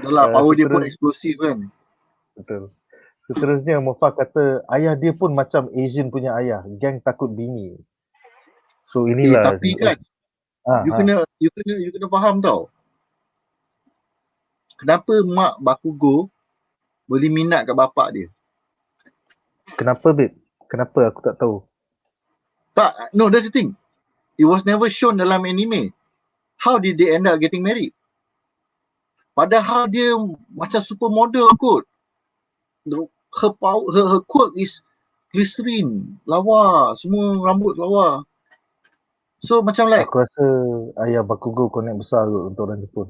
Dah power dia pun eksplosif kan. Betul. Seterusnya Mofa kata ayah dia pun macam Asian punya ayah, geng takut bini. So inilah. Tapi kan you kena faham tau. Kenapa mak Bakugo boleh minat kat bapak dia? Kenapa, babe? Kenapa? Aku tak tahu. No, that's the thing. It was never shown dalam anime. How did they end up getting married? Padahal dia macam supermodel kot. Her quirk is glycerin, lawa, semua rambut lawa. So macam like, aku rasa ayah Bakugo connect besar kot untuk orang Jepun.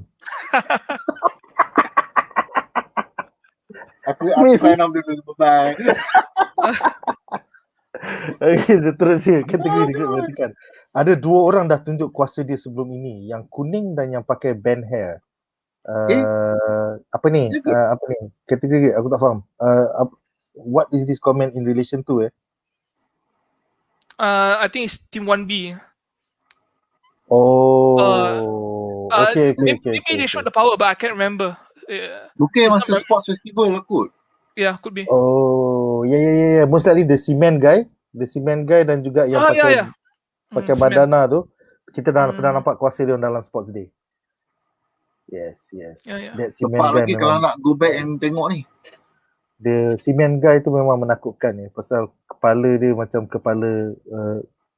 Aku sign off dulu, bye. Okay, seterusnya kategori dikatakan ada 2 orang dah tunjuk kuasa dia sebelum ini, yang kuning dan yang pakai band hair. Apa ni? Kategori aku tak faham. What is this comment in relation to? I think it's team 1B. Okay. Maybe they showed the power, but I can't remember. Mungkin masa sports festival lah kot. Yeah, could be. Yeah. Most likely the cement guy dan juga yang pakai bandana tu. Kita dah pernah nampak kuasa dia dalam sports day. Yes. That cement guy lagi kalau nak go back and tengok ni. The cement guy tu memang menakutkan pasal kepala dia macam kepala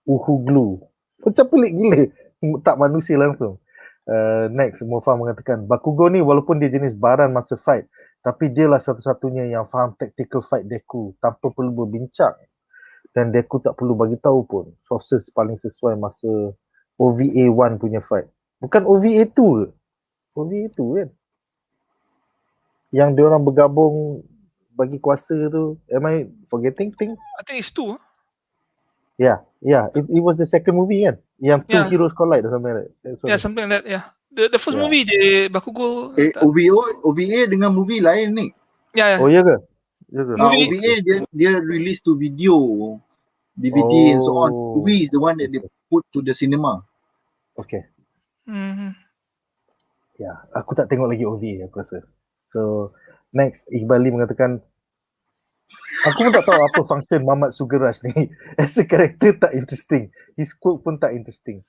uhu glue. Macam pelik gila. Tak manusia langsung. Next, Mofa mengatakan Bakugo ni walaupun dia jenis baran masa fight, tapi dia lah satu-satunya yang faham tactical fight Deku tanpa perlu berbincang, dan Deku tak perlu bagi tahu pun. Sources paling sesuai masa OVA 1 punya fight. Bukan OVA 2 ke? OVA 2 kan? Yang dia orang bergabung bagi kuasa tu. Am I forgetting things? I think it's 2. Yeah. It was the second movie kan? Yang two heroes collide or something like that. Yeah, something like that, yeah. The first movie dia Bakugo. OVA dengan movie lain ni. Ya. Oh ya ke? Ya ke? Movie- OVA dia release to video, DVD and so on. Movie is the one that they put to the cinema. Okay. Ya. Aku tak tengok lagi OVA aku rasa. So next, Iqbali mengatakan aku pun tak tahu apa function Mamat Sugaraj ni. As a character tak interesting. His quote pun tak interesting.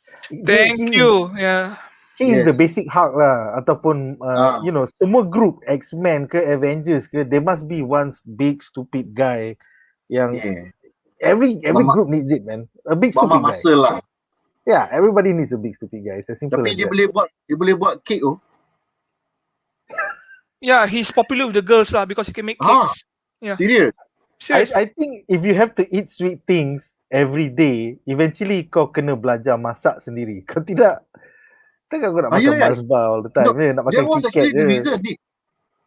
Thank you. Yeah. He is the basic Hulk lah. Ataupun you know, semua group X-Men ke Avengers ke, there must be one big stupid guy yang every group needs it, man. A big stupid guy. Muscle lah. Yeah, everybody needs a big stupid guy. It's as simple Tapi as dia that. boleh buat cake tu. Yeah, he's popular with the girls lah because he can make cakes. Yeah. Serious. I think if you have to eat sweet things every day, eventually kau kena belajar masak sendiri. Kau tidak, takkan kau nak makan Mars bar all the time. Nak makan That was KitKat actually je. the reason, Nick.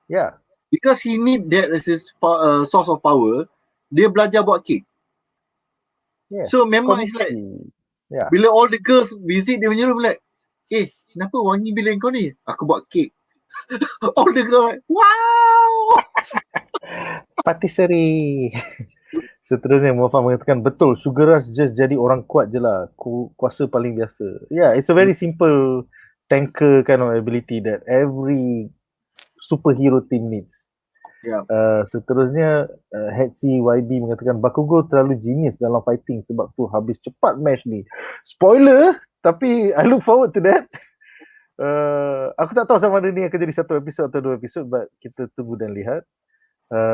Yeah. Because he need that as his source of power, dia belajar buat cake. Yeah. So memang it's like, bila all the girls visit dia menyuruh like, kenapa wangi bilik kau ni? Aku buat cake. All the girls like, wow! Patisserie. Seterusnya Muhammad mengatakan betul, Sugar Rush just jadi orang kuat je lah, kuasa paling biasa. Yeah, it's a very simple tanker kind of ability that every superhero team needs. Yeah. Seterusnya Hetsi YB mengatakan Bakugo terlalu genius dalam fighting sebab tu habis cepat match ni. Spoiler, tapi I look forward to that. Aku tak tahu sama ada ni akan jadi 1 episod atau 2 episod, but kita tunggu dan lihat.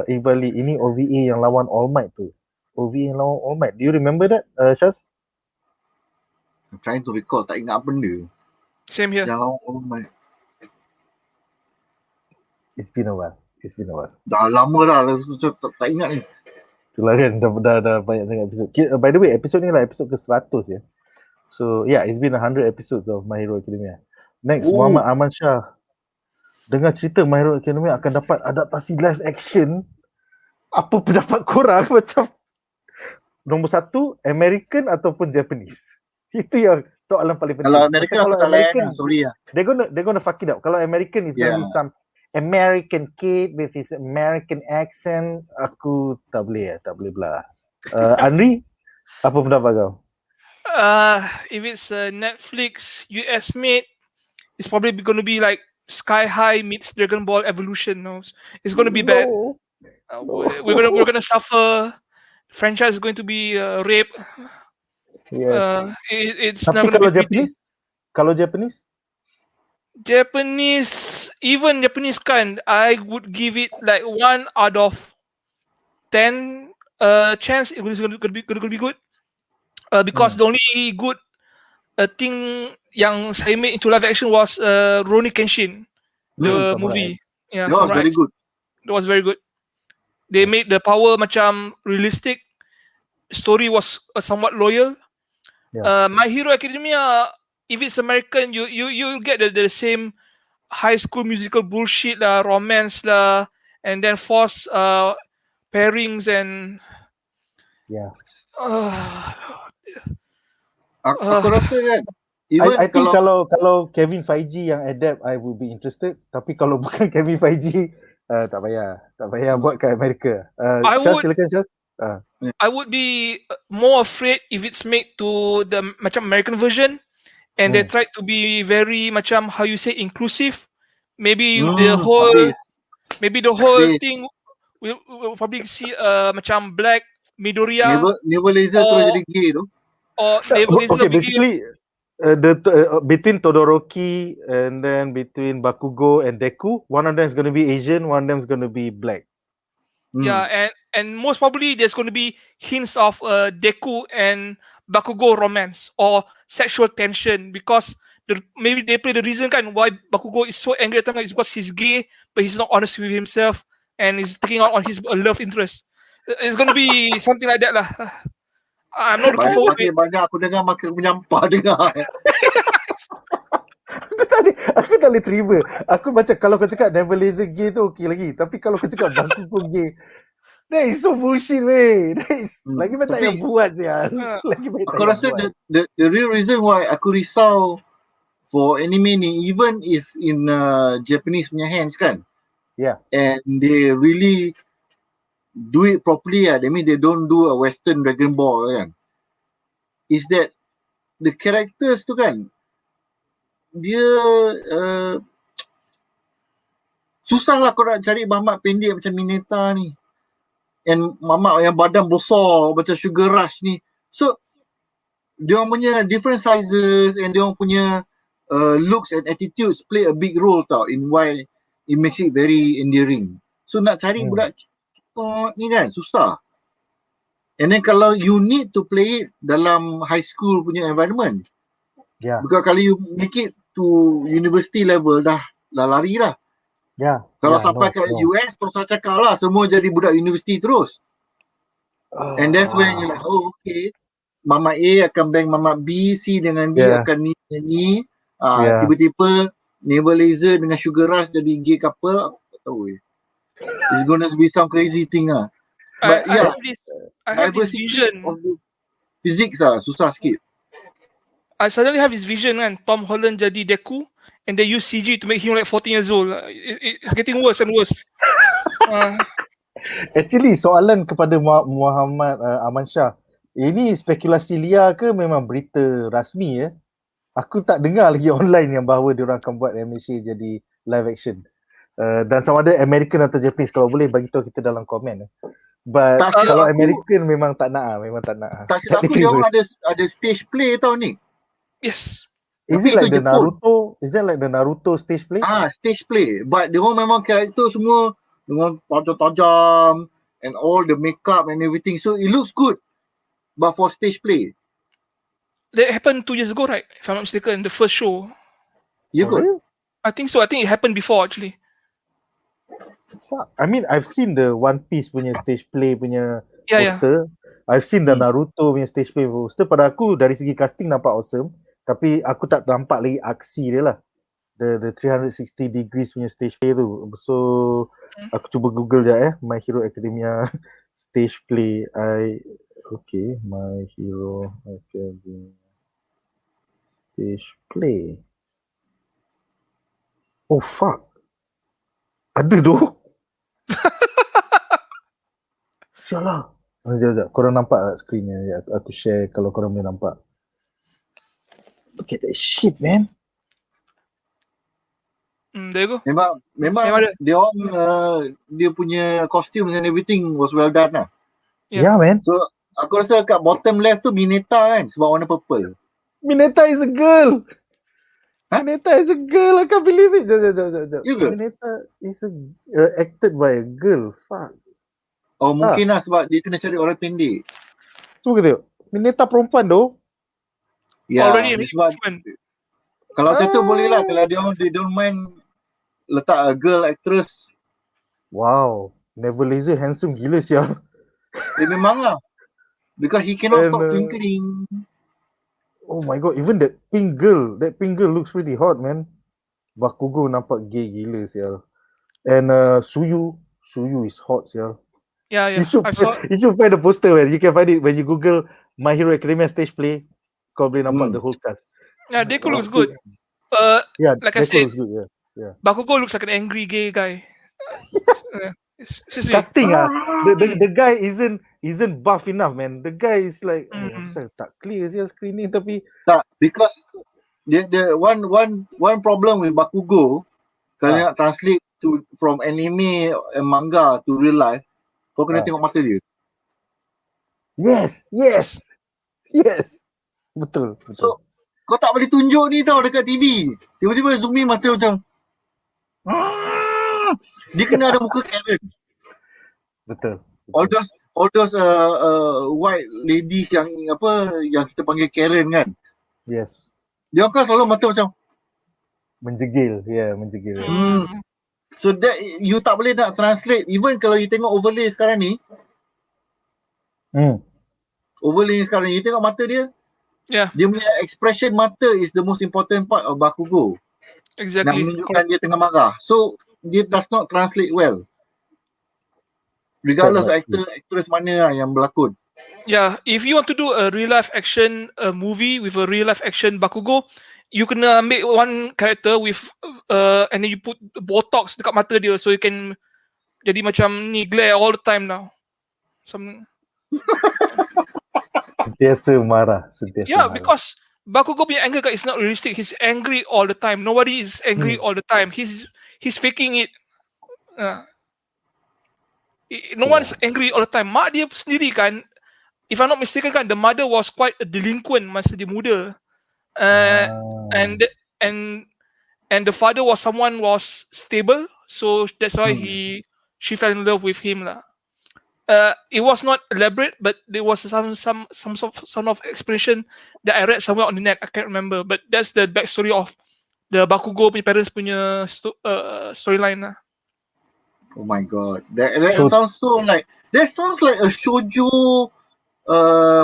Iqbali, ini OVA yang lawan All Might tu. OVA yang lawan All Might. Do you remember that, Shaz? I'm trying to recall, tak ingat apa benda. Same here. Yang lawan All Might. It's been a while. Dah lama dah, tak ingat ni. Itulah kan, dah banyak sangat episod. By the way, episod ni lah episod ke-100 ya. So yeah, it's been 100 episodes of My Hero Academia. Next, Muhammad Aman Shah. Dengar cerita My Hero Academia akan dapat adaptasi live action. Apa pendapat korang? Macam nombor 1, American ataupun Japanese? Itu yang soalan paling penting. Kalau American aku tak layan lah, sorry lah. They're gonna fuck it up. Kalau American is gonna be some American kid with his American accent. Aku tak boleh belah. Andri, apa pendapat kau? If it's Netflix US made, it's probably going to be like Sky High meets Dragon Ball Evolution. No? It's going to be bad. We're gonna suffer. Franchise is going to be rape. Yes. It's Tapi not kalau going to be Japanese, kalau Japanese, even Japanese kind, I would give it like 1 out of 10 chance it was going to be good. Because the only good thing yang saya made into live action was Rurouni Kenshin, the movie. Yeah, that was very good. That was very good. They made the power macam realistic. Story was somewhat loyal. My Hero Academia, if it's American, you get the same high school musical bullshit lah, romance lah, and then force pairings and Aku rasa kan, I think kalau Kevin Feige yang adapt, I will be interested. Tapi kalau bukan Kevin Feige, tak payah buat kat Amerika. Silakan Syaz. I would be more afraid if it's made to the macam American version and they tried to be very macam how you say inclusive. Maybe the whole thing we'll probably see macam Black Midoriya. Naval Laser terus jadi gay tu. Okay, basically between Todoroki and then between Bakugo and Deku, one of them is going to be Asian, one of them is going to be black. Yeah, and most probably there's going to be hints of Deku and Bakugo romance or sexual tension because maybe they play the reason kan why Bakugo is so angry at the time is because he's gay but he's not honest with himself and he's taking out on his love interest. It's going to be something like that lah. I'm not looking forward to it. Banyak aku dengar makin menyampah dengar. Aku tak boleh terima. Aku macam kalau kau cakap Naval Laser gay tu okey lagi. Tapi kalau kau cakap Bakugo gay, that is so bullshit weh. That is lagi baik tak payah buat sial. Lagi baik tak. Aku rasa the real reason why aku risau for anime ni, even if in Japanese punya hands kan, and they really do it properly that means they don't do a Western Dragon Ball kan, is that the characters tu kan, dia susah lah kau nak cari mamat pendek macam Mineta ni, and mamat yang badan besar macam Sugar Rush ni. So dia orang punya different sizes and dia orang punya looks and attitudes play a big role tau in why it makes it very endearing. So nak cari budak ni kan susah. And then kalau you need to play it dalam high school punya environment, because kalau you make it to university level dah lari dah. Kalau sampai ke US terus cakap lah semua jadi budak universiti terus. And that's when you're like, oh okay, Mama A akan bang Mama B, C dengan D akan ni dan ni. Tiba-tiba Naval Laser dengan Sugar Rush jadi gay couple, aku tak tahu it's gonna be some crazy thing lah. But I have this vision of the physics lah, susah sikit. I suddenly have this vision kan, Tom Holland jadi Deku and they use CG to make him like 14 years old. It's getting worse and worse. Actually soalan kepada Muhammad Amansyah, ini spekulasi liar ke memang berita rasmi ya? Aku tak dengar lagi online yang bahawa diorang akan buat animation jadi live action. Dan sama ada American atau Japanese, kalau boleh bagi tahu kita dalam komen. But kalau American memang tak nak. Tak silap aku dia orang ada stage play tau ni. Yes. Is it like the Naruto? Is that like the Naruto stage play? Stage play. But dia orang memang karakter semua dengan tajam-tajam and all the makeup and everything. So it looks good. But for stage play. That happened 2 years ago, right? If I'm not mistaken, the first show. Yeah, good. Really? I think so. I think it happened before actually. I mean, I've seen the One Piece punya stage play punya poster. I've seen the Naruto punya stage play poster. Pada aku dari segi casting nampak awesome. Tapi aku tak nampak lagi aksi dia lah. The 360 degrees punya stage play tu. So aku cuba Google je My Hero Academia stage play. Okay, My Hero Academia stage play. Oh fuck. Ada tu. Sialah. Sekejap. Korang nampak tak screen ni? Aku share kalau korang boleh nampak. Look at that shit, man. There you go. Memang dia orang dia punya costumes and everything was well done lah. Yeah, man. So aku rasa kat bottom left tu Mineta kan sebab warna purple. Mineta is a girl. Mineta is a girl. I can't believe it. Mineta is acted by a girl. Fuck. Oh mungkin lah sebab dia kena cari orang pendek. Cuba kita tengok. Mineta perempuan tu. Already sebab kalau macam tu boleh lah. Kalau they don't mind letak a girl actress. Wow. Naval Laser handsome gila sial. Memang lah. Because he cannot stop twinkling. Oh my god, even that pink girl looks pretty hot, man. Bakugo nampak gay gila sial. And Suyu is hot sial. Yeah. You should find the poster, man. You can find it when you Google My Hero Academia stage play. Kau boleh nampak the whole cast. Yeah, Deku looks good. Like I said, good, yeah. Bakugo looks like an angry gay guy. Casting the guy isn't buff enough, man. The guy is like tak clear sih screen ni tapi because the one problem with Bakugo kalau nak translate from anime and manga to real life, kau kena tengok mata dia. Yes. Betul. So kau tak boleh tunjuk ni tau dekat TV. Tiba-tiba zoom in mata macam dia kena ada muka Karen. Betul. All those white ladies yang kita panggil Karen kan. Yes. Dia kan selalu mata macam menjegil. So that you tak boleh nak translate. Even kalau you tengok overlay sekarang ni. Overlay sekarang ni, you tengok mata dia. Yeah. Dia punya expression mata is the most important part of Bakugo. Exactly. Nak menunjukkan dia tengah marah. So dia does not translate well. Regardless actress mana yang berlakon. Yeah, if you want to do a real life action movie with a real life action Bakugo, you kena ambil one character with and then you put botox dekat mata dia so you can jadi macam ni glare all the time now. Sentiasa marah. Yeah, because Bakugo punya anger is not realistic. He's angry all the time. Nobody is angry all the time. He's faking it. No one's angry all the time. Mak dia sendiri kan, if I'm not mistaken kan, the mother was quite a delinquent masa dia muda. And the father was someone was stable, so that's why she fell in love with him lah. It was not elaborate, but there was some sort of explanation that I read somewhere on the net. I can't remember, but that's the backstory of the Bakugo punya parents punya storyline lah. Oh my god, that sounds like a shoujo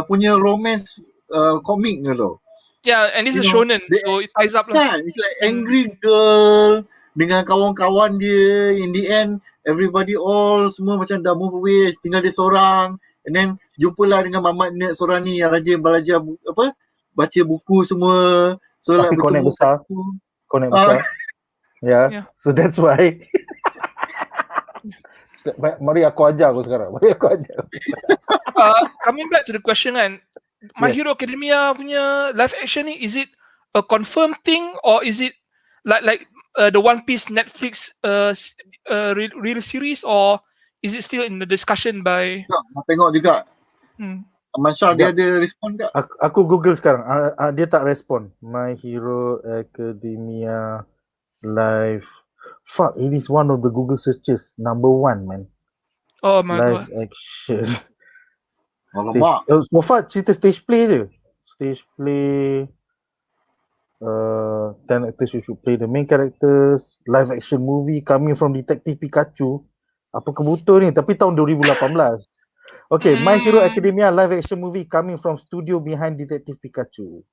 punya romance comic loh. Yeah, and this is shonen, so it ties up lah. It's like angry girl dengan kawan-kawan dia. In the end, everybody all semua macam dah move away, tinggal dia seorang. And then jumpalah dengan mamat net seorang ni yang rajin belajar baca buku semua. So tapi connect besar. Yeah. So that's why. Mari aku ajar kau sekarang. Coming back to the question kan, My Hero Academia punya live action ni, is it a confirmed thing or is it like the One Piece Netflix real series, or is it still in the discussion by? Nak tengok juga. Masya dia ada respon tak? Aku Google sekarang. Dia tak respon. My Hero Academia live. Fuck, it is one of the Google searches. Number 1, man. Oh my god. Live action. Alamak. So far cerita stage play je. Stage play. 10 actors who should play the main characters. Live action movie coming from Detective Pikachu. Apa kebutuhan ni? Tapi tahun 2018. Okay, My Hero Academia live action movie coming from studio behind Detective Pikachu.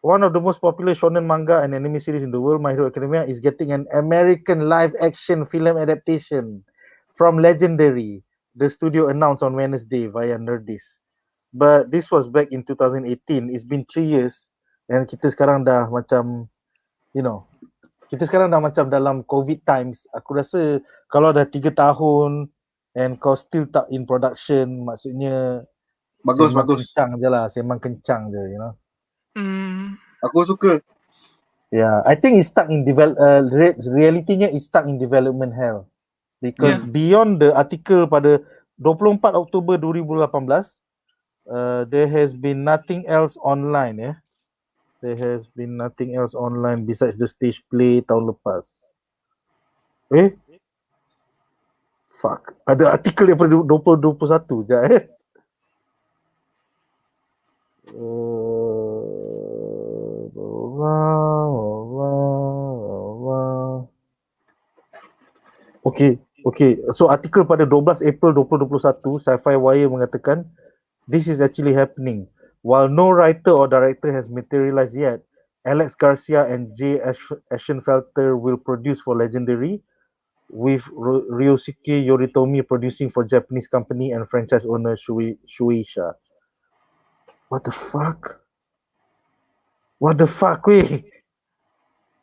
One of the most popular shonen manga and anime series in the world, My Hero Academia, is getting an American live action film adaptation from Legendary. The studio announced on Wednesday via Nerdist. But this was back in 2018. It's been 3 years. Dan kita sekarang dah macam, kita sekarang dah macam dalam COVID times. Aku rasa kalau dah 3 tahun and kau still tak in production, maksudnya bagus. kencang je lah, sembang kencang je, Aku suka. Yeah, I think it's stuck in realitinya is stuck in development hell. Because beyond the article pada 24 Oktober 2018, there has been nothing else online. There has been nothing else online besides the stage play tahun lepas. Fuck. Ada artikel daripada 2021 je. Okay. So artikel pada 12 April 2021, Sci-Fi Wire mengatakan this is actually happening. While no writer or director has materialized yet, Alex Garcia and Jay Ashenfelter will produce for Legendary, with Ryosuke Yoritomi producing for Japanese company and franchise owner Shueisha. What the fuck, weh?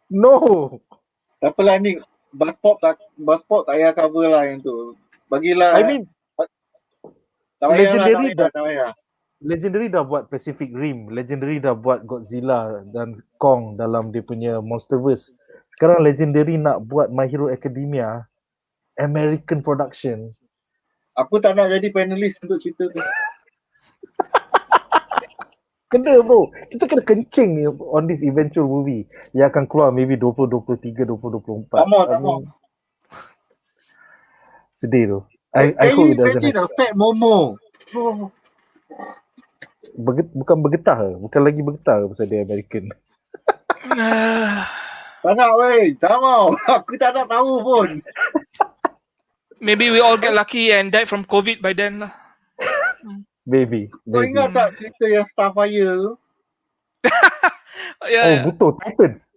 No! Tak apalah ni, BuzzPOP tak payah cover lah yang tu. Bagilah. I mean, Legendary Legendary dah buat Pacific Rim, Legendary dah buat Godzilla dan Kong dalam dia punya Monsterverse. Sekarang Legendary nak buat My Hero Academia, American production. Aku tak nak jadi panelis untuk cerita tu. Kena bro, kita kena kencing ni on this eventual movie yang akan keluar maybe 2023, 2024. Tak mau. Sedih tu. I hope it doesn't happen. Fat Momo. Bukan bergetah, bukan lagi bergetah pasal dia American. Tak nak weh, tak mau. Aku tak nak tahu pun. Maybe we all get lucky and died from COVID by then lah. Maybe. Kau ingat tak cerita yang Starfire tu? Betul. Titans.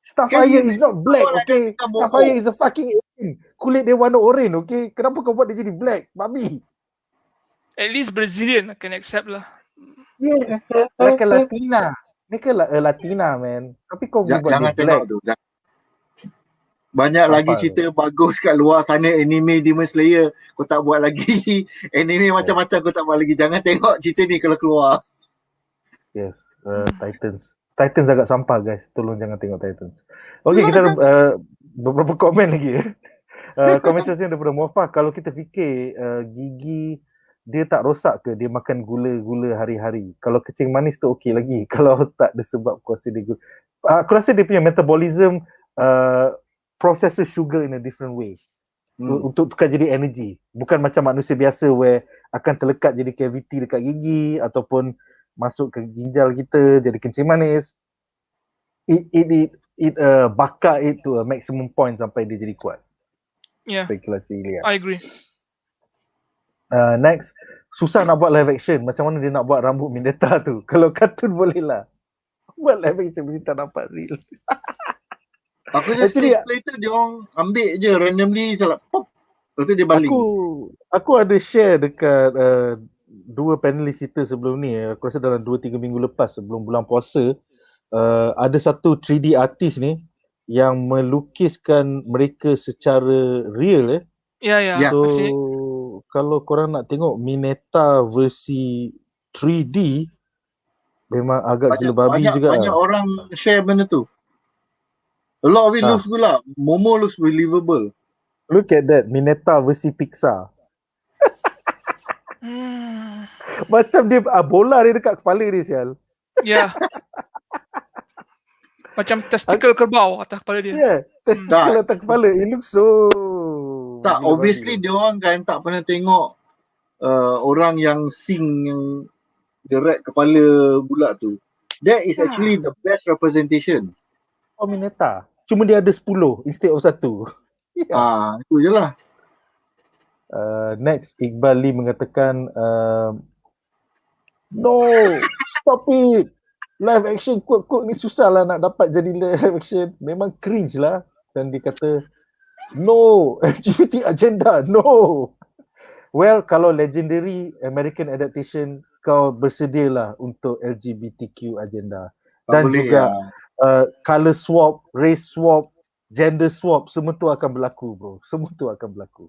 Starfire is not black, okay? Starfire is a fucking alien. Kulit dia warna orange, okay? Kenapa kau buat dia jadi black? Babi. At least Brazilian I can accept lah. Yes, like a Latina. Ni ke Latina, man. Tapi kau boleh buat Jangan dia tengok black. tu. Banyak lagi Sampah cerita bagus kat luar sana, anime Demon Slayer. Kau tak buat lagi. Anime macam-macam kau tak buat lagi. Jangan tengok cerita ni kalau keluar. Yes, Titans. Titans agak sampah, guys. Tolong jangan tengok Titans. Okay, kita ada beberapa komen lagi. Komen seterusnya daripada Muafah. Kalau kita fikir gigi dia tak rosak ke dia makan gula-gula hari-hari? Kalau kecing manis tu okey lagi. Kalau tak ada sebab aku rasa dia aku rasa dia punya metabolism processes sugar in a different way. Untuk tukar jadi energy. Bukan macam manusia biasa where akan terlekat jadi cavity dekat gigi ataupun masuk ke ginjal kita jadi kencing manis. It bakar it to a maximum point sampai dia jadi kuat. Yeah, Spekulasi liar. I agree. Next, susah nak buat live action. Macam mana dia nak buat rambut Mineta tu? Kalau kartun boleh lah. Buat live action mesti tak nampak real. Aku just play tu dia orang ambil je randomly macam pop. Lepas tu dia baling. Aku ada share dekat dua panelis kita sebelum ni. Aku rasa dalam 2-3 minggu lepas sebelum bulan puasa. Ada satu 3D artist ni yang melukiskan mereka secara real. Yeah. So kalau korang nak tengok Mineta versi 3D memang agak gila babi juga. Banyak orang share benda tu. A lot of it looks good lah. Momo looks believable. Look at that, Mineta versi Pixar. Macam dia bola dia dekat kepala dia, sial. Yeah. Macam testikel kerbau atas kepala dia. Yeah, testikel atas kepala. It looks so... Tak, obviously dia orang kan tak pernah tengok orang yang sing yang direct kepala bulat tu. That is actually the best representation. Mineta. Cuma dia ada 10 instead of 1. Itu je lah. Next, Iqbal Lee mengatakan no, stop it. Live action quote-quote ni susah lah nak dapat jadi live action. Memang cringe lah. Dan dia kata no, LGBT agenda, no. Well, kalau legendary American adaptation, kau bersedialah untuk LGBTQ agenda. Dan juga color swap, race swap, gender swap, semua tu akan berlaku, bro. Semua tu akan berlaku.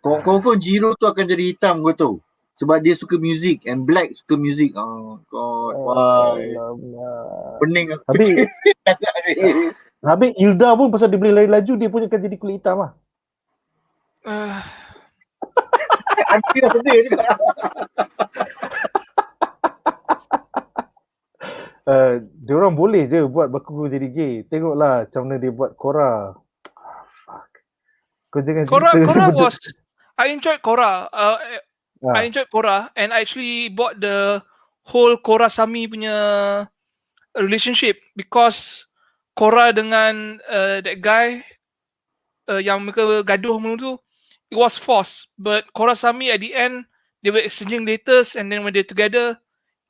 Confirm Jiro tu akan jadi hitam, gue tahu. Sebab dia suka music and black suka music. Oh god, why? Pening aku. Habis Hilda pun pasal dia boleh lari laju, dia pun akan jadi kulit hitam lah. Nanti dah sedih juga. Dia orang boleh je buat Bakugo jadi gay. Tengoklah macam mana dia buat Korra. Fuck. Kau jangan Korra cerita. I enjoyed Korra. I enjoyed Korra and I actually bought the whole Korra Sami punya relationship because Korra dengan that guy yang mereka gaduh tu, it was forced. But Korra Sami at the end they were exchanging letters and then when they're together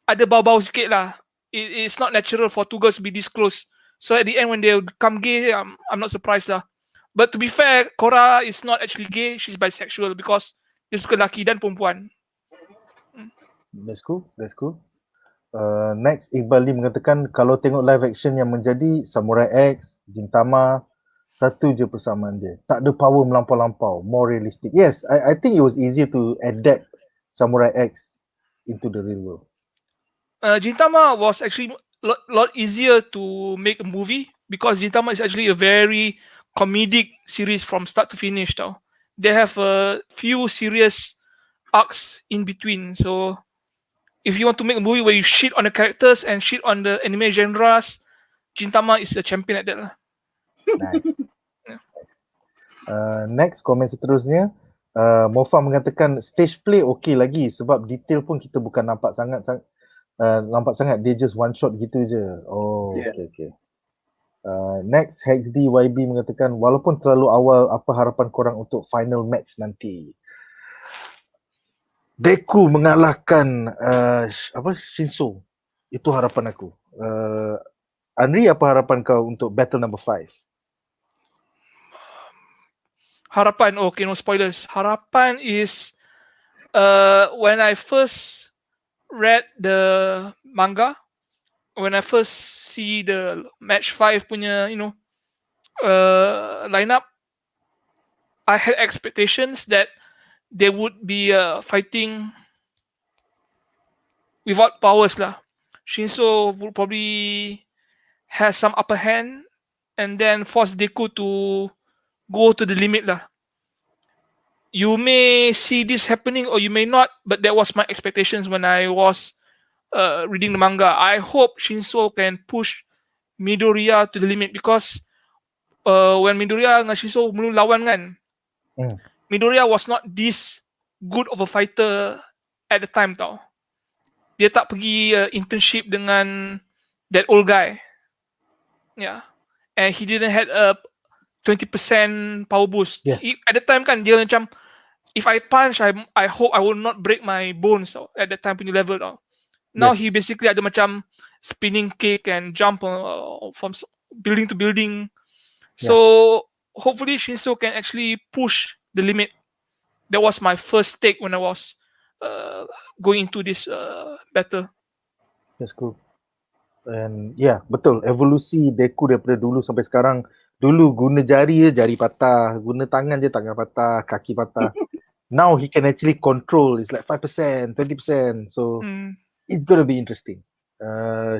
ada bau-bau sikit lah. It's not natural for two girls to be this close. So at the end when they become gay, I'm not surprised lah. But to be fair, Korra is not actually gay. She's bisexual because dia suka lelaki dan perempuan. That's cool. Next, Iqbal Lee mengatakan kalau tengok live action yang menjadi Samurai X, Gintama, satu je persamaan dia. Tak ada power melampau-lampau, more realistic. Yes, I think it was easier to adapt Samurai X into the real world. Gintama was actually a lot easier to make a movie because Gintama is actually a very comedic series from start to finish. They have a few serious arcs in between. So if you want to make a movie where you shit on the characters and shit on the anime genres, Gintama is a champion at that lah. Nice. Next, komen seterusnya. Mofa mengatakan stage play okey lagi sebab detail pun kita bukan nampak sangat. Dia just one shot gitu je. Oh, yeah. Okay. Next, HXD YB mengatakan walaupun terlalu awal, apa harapan korang untuk final match nanti? Deku mengalahkan Shinso. Itu harapan aku. Andri, apa harapan kau untuk battle number 5? Harapan, okay, no spoilers. Harapan is when I first read the manga, when I first see the match 5 punya, lineup, I had expectations that they would be fighting without powers lah. Shinso would probably have some upper hand and then force Deku to go to the limit lah. You may see this happening or you may not, but that was my expectations when I was reading the manga. I hope Shinso can push Midoriya to the limit because when Midoriya dengan Shinso mula lawan kan, Midoriya was not this good of a fighter at the time tau. Dia tak pergi internship dengan that old guy. Yeah. And he didn't had a 20% power boost. Yes. At the time kan dia macam, if I punch, I hope I will not break my bones at that time punya level tau. Now he basically ada macam spinning kick and jump from building to building. So hopefully Shinso can actually push the limit. That was my first take when I was going into this battle. That's cool. And betul, evolusi Deku daripada dulu sampai sekarang. Dulu guna jari je jari patah, guna tangan je tangan patah, kaki patah. Now he can actually control. It's like 5%, 20%. So it's going to be interesting.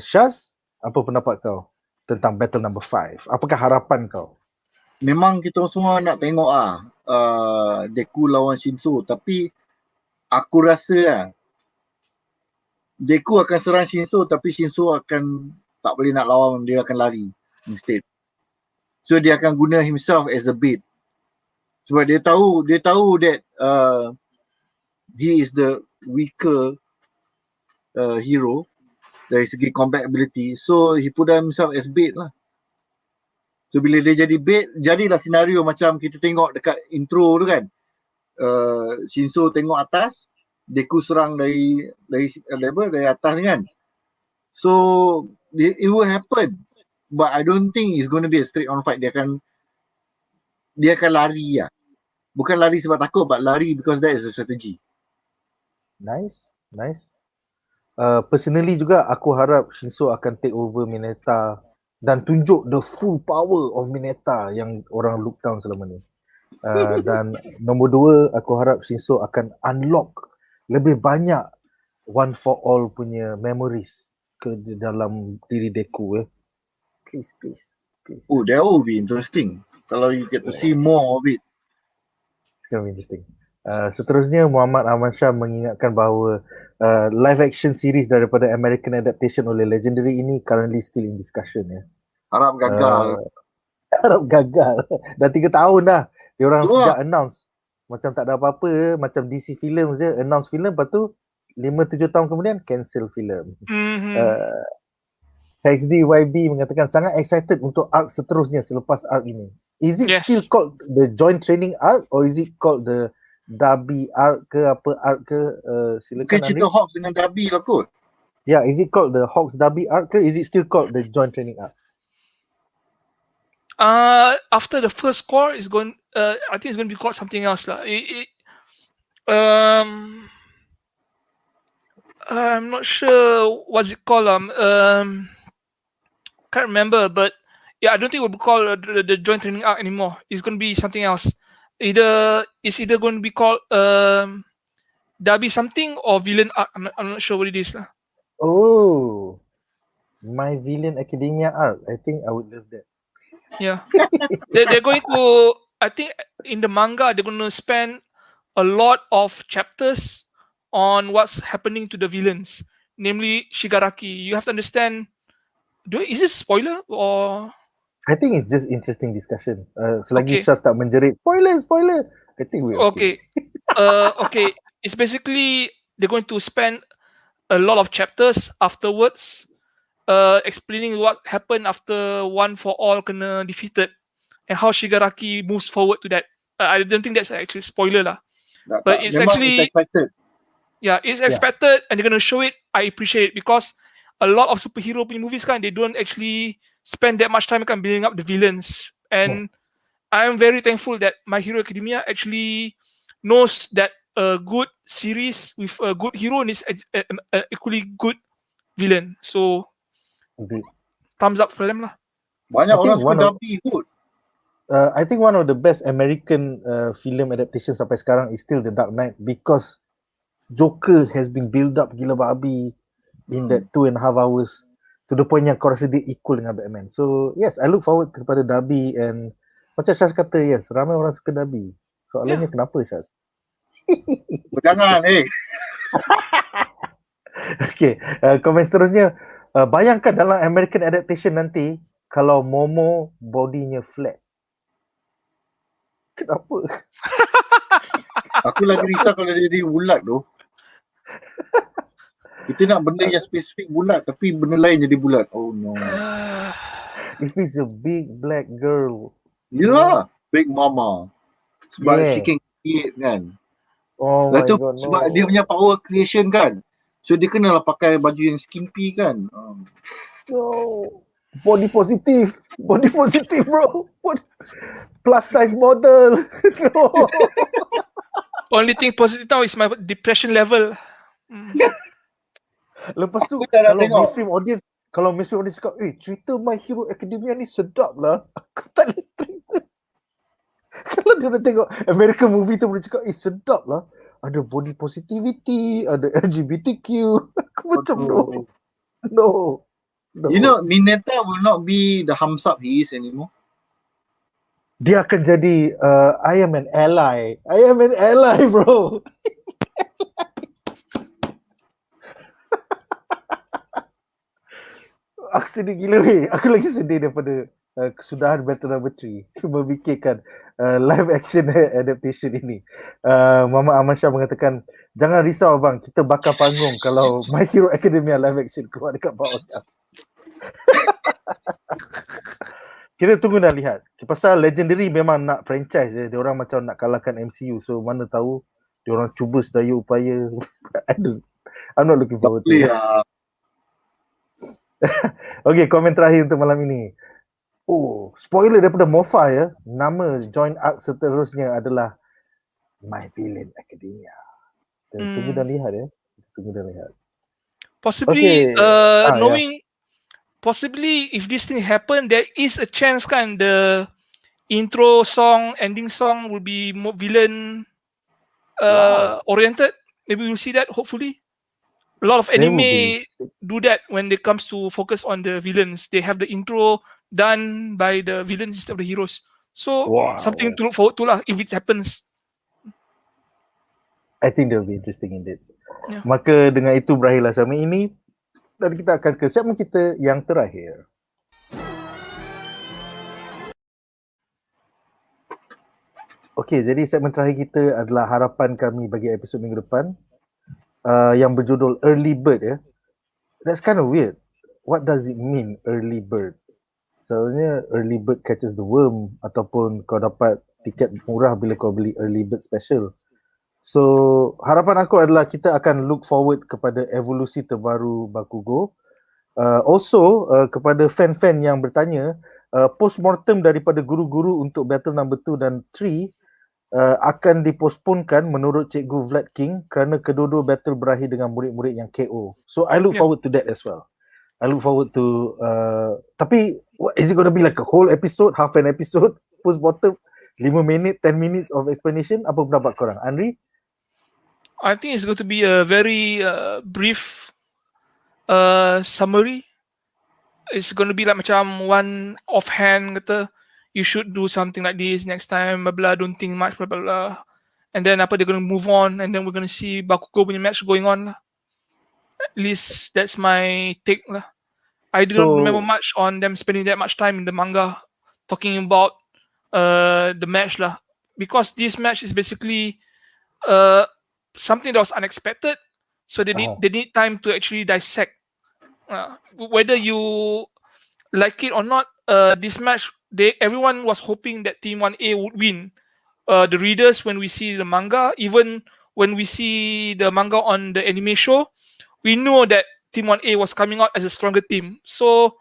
Shaz, apa pendapat kau tentang battle number 5? Apakah harapan kau? Memang kita semua nak tengok Deku lawan Shinso, tapi aku rasa Deku akan serang Shinso tapi Shinso akan tak boleh nak lawan, dia akan lari instead. So dia akan guna himself as a bait. Sebab dia tahu that he is the weaker hero dari segi combat ability. So he put himself as bait lah. So bila dia jadi bait, jadilah senario macam kita tengok dekat intro tu kan. Shinso tengok atas, Deku serang dari atas ni kan. So it will happen. But I don't think it's going to be a straight on fight. Dia akan lari lah. Bukan lari sebab takut, but lari because that is a strategy. Nice. Personally juga aku harap Shinso akan take over Mineta dan tunjuk the full power of Mineta yang orang look down selama ni. Dan nombor 2, aku harap Shinso akan unlock lebih banyak one for all punya memories ke dalam diri Deku. Please. Oh, that will be interesting. Kalau you get to see more of it. It's going to be interesting. Seterusnya, Muhammad Ahmad Shah mengingatkan bahawa live action series daripada American adaptation oleh Legendary ini currently still in discussion. Harap gagal. Dah 3 tahun dah. Diorang sejak announce. Macam tak ada apa-apa. Macam DC Films je. Announce film, lepas tu 5-7 tahun kemudian cancel film. XDYB mengatakan sangat excited untuk arc seterusnya selepas arc ini. Is it still called the joint training arc or is it called the Dabi arc ke apa arc ke? Silakan. Cerita Hawks dengan Dabi lah kot. Yeah, is it called the Hawks Dabi arc ke? Is it still called the joint training arc? After the first core is going, I think it's going to be called something else lah. I'm not sure what's it called. Can't remember, but I don't think it will be called the joint training arc anymore. It's going to be something else. It's either going to be called Dabi something or villain arc. I'm not sure what it is lah. Oh, My Villain Academia arc. I think I would love that. Yeah, they're going to. I think in the manga they're going to spend a lot of chapters on what's happening to the villains, namely Shigaraki. You have to understand. Is this spoiler or? I think it's just interesting discussion. Selagi Shaz tak menjerit spoiler. I think we're okay. Okay. It's basically they're going to spend a lot of chapters afterwards, explaining what happened after One for All kena defeated and how Shigaraki moves forward to that. I don't think that's actually spoiler lah. But it's actually expected. Yeah, it's expected and they're gonna show it. I appreciate it because a lot of superhero movies they don't actually spend that much time building up the villains. And I'm very thankful that My Hero Academia actually knows that a good series with a good hero and is equally good villain. So thumbs up for them lah. Banyak orang suka Dabi kot. I think one of the best American film adaptation sampai sekarang is still The Dark Knight, because Joker has been build up gila babi in that 2.5 hours to the point yang kau rasa dia equal dengan Batman. So yes, I look forward kepada Dabi, and macam Syaz kata, yes, ramai orang suka Dabi. Soalannya kenapa, Syaz? Jangan, Okay, komen seterusnya. Bayangkan dalam American adaptation nanti, kalau Momo bodinya flat. Kenapa? Aku lagi risau kalau dia jadi bulat tu. Kita nak benda yang spesifik bulat, tapi benda lain jadi bulat. Oh no. If it's a big black girl. Yeah, big mama. Sebab she can create kan. Oh my god, no. Sebab dia punya power creation kan. So dia kenalah pakai baju yang skimpy kan. No. Body positive. Body positive, bro. Plus size model. No. Only thing positive now is my depression level. Lepas tu kalau mainstream audience cakap, cerita My Hero Academia ni sedap lah, aku tak boleh terima. Kalau dia dah tengok American movie tu boleh cakap, sedap lah, ada body positivity, ada LGBTQ. Aku macam no. You know, Mineta will not be the hamsap he is anymore. Dia akan jadi I am an ally. I am an ally, bro. Aku sedih gila weh. Aku lagi sedih daripada kesudahan Battle Number 3 memikirkan live action adaptation ini. Mama Aman Shah mengatakan, jangan risau abang, kita bakar panggung kalau My Hero Academia live action keluar dekat bawah. Kita tunggu dan lihat. Pasal Legendary memang nak franchise je. Dia orang macam nak kalahkan MCU. So mana tahu dia orang cuba sedaya upaya. I'm not looking forward to it. Okay, komen terakhir untuk malam ini. Spoiler daripada Mofa ya. Nama joint arc seterusnya adalah My Villain Academia. Tunggu dan lihat ya. Tunggu dan lihat. Possibly knowing possibly if this thing happen, there is a chance kan the intro song, ending song will be more villain oriented. Maybe we'll see that hopefully. A lot of anime do that when it comes to focus on the villains. They have the intro done by the villains instead of the heroes. So something to look forward to lah if it happens. I think that will be interesting indeed. Yeah. Maka dengan itu berakhirlah segmen ini dan kita akan ke segmen kita yang terakhir. Okey, jadi segmen terakhir kita adalah harapan kami bagi episod minggu depan. Yang berjudul Early Bird ya. That's kind of weird. What does it mean early bird? Soalnya early bird catches the worm, ataupun kau dapat tiket murah bila kau beli early bird special. So harapan aku adalah kita akan look forward kepada evolusi terbaru Bakugo. Also kepada fan-fan yang bertanya, postmortem daripada guru-guru untuk Battle Number 2 dan 3 akan diposponkan menurut Cikgu Vlad King kerana kedua-dua battle berakhir dengan murid-murid yang KO. So I look forward to that as well. I look forward to tapi is it going to be like a whole episode, half an episode, post-bottom, 5 minit, 10 minutes of explanation? Apa pendapat korang? Andri? I think it's going to be a very brief summary. It's going to be like macam one offhand kata, you should do something like this next time, blah blah, don't think much, blah blah blah. And then they're going to move on, and then we're going to see Bakugo punya match going on lah. At least that's my take lah. I didn't remember much on them spending that much time in the manga talking about the match lah, because this match is basically something that was unexpected, so they need time to actually dissect whether you like it or not. This match, everyone was hoping that Team 1A would win. The readers, when we see the manga, even when we see the manga on the anime show, we know that Team 1A was coming out as a stronger team. So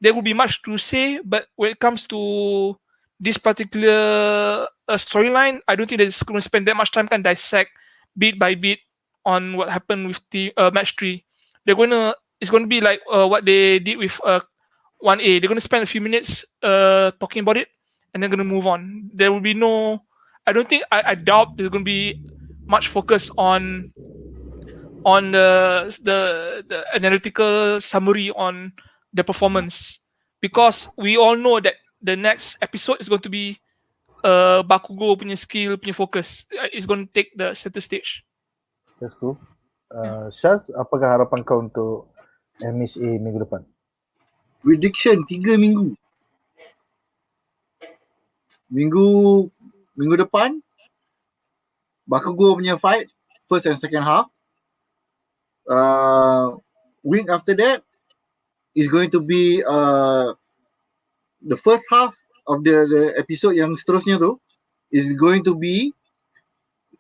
there will be much to say, but when it comes to this particular storyline, I don't think they're going to spend that much time can dissect bit by bit on what happened with the match 3. It's gonna be like what they did with 1A. They're gonna spend a few minutes talking about it, and they're gonna move on. There will be no. I doubt there's gonna be much focus on the analytical summary on the performance, because we all know that the next episode is going to be Bakugo punya skill punya focus. It's going to take the center stage. That's cool. Syaz, apakah harapan kau untuk MHA minggu depan? Prediction 3 minggu. Minggu depan Bakugo punya fight first and second half. Week after that is going to be the first half of the episode yang seterusnya tu is going to be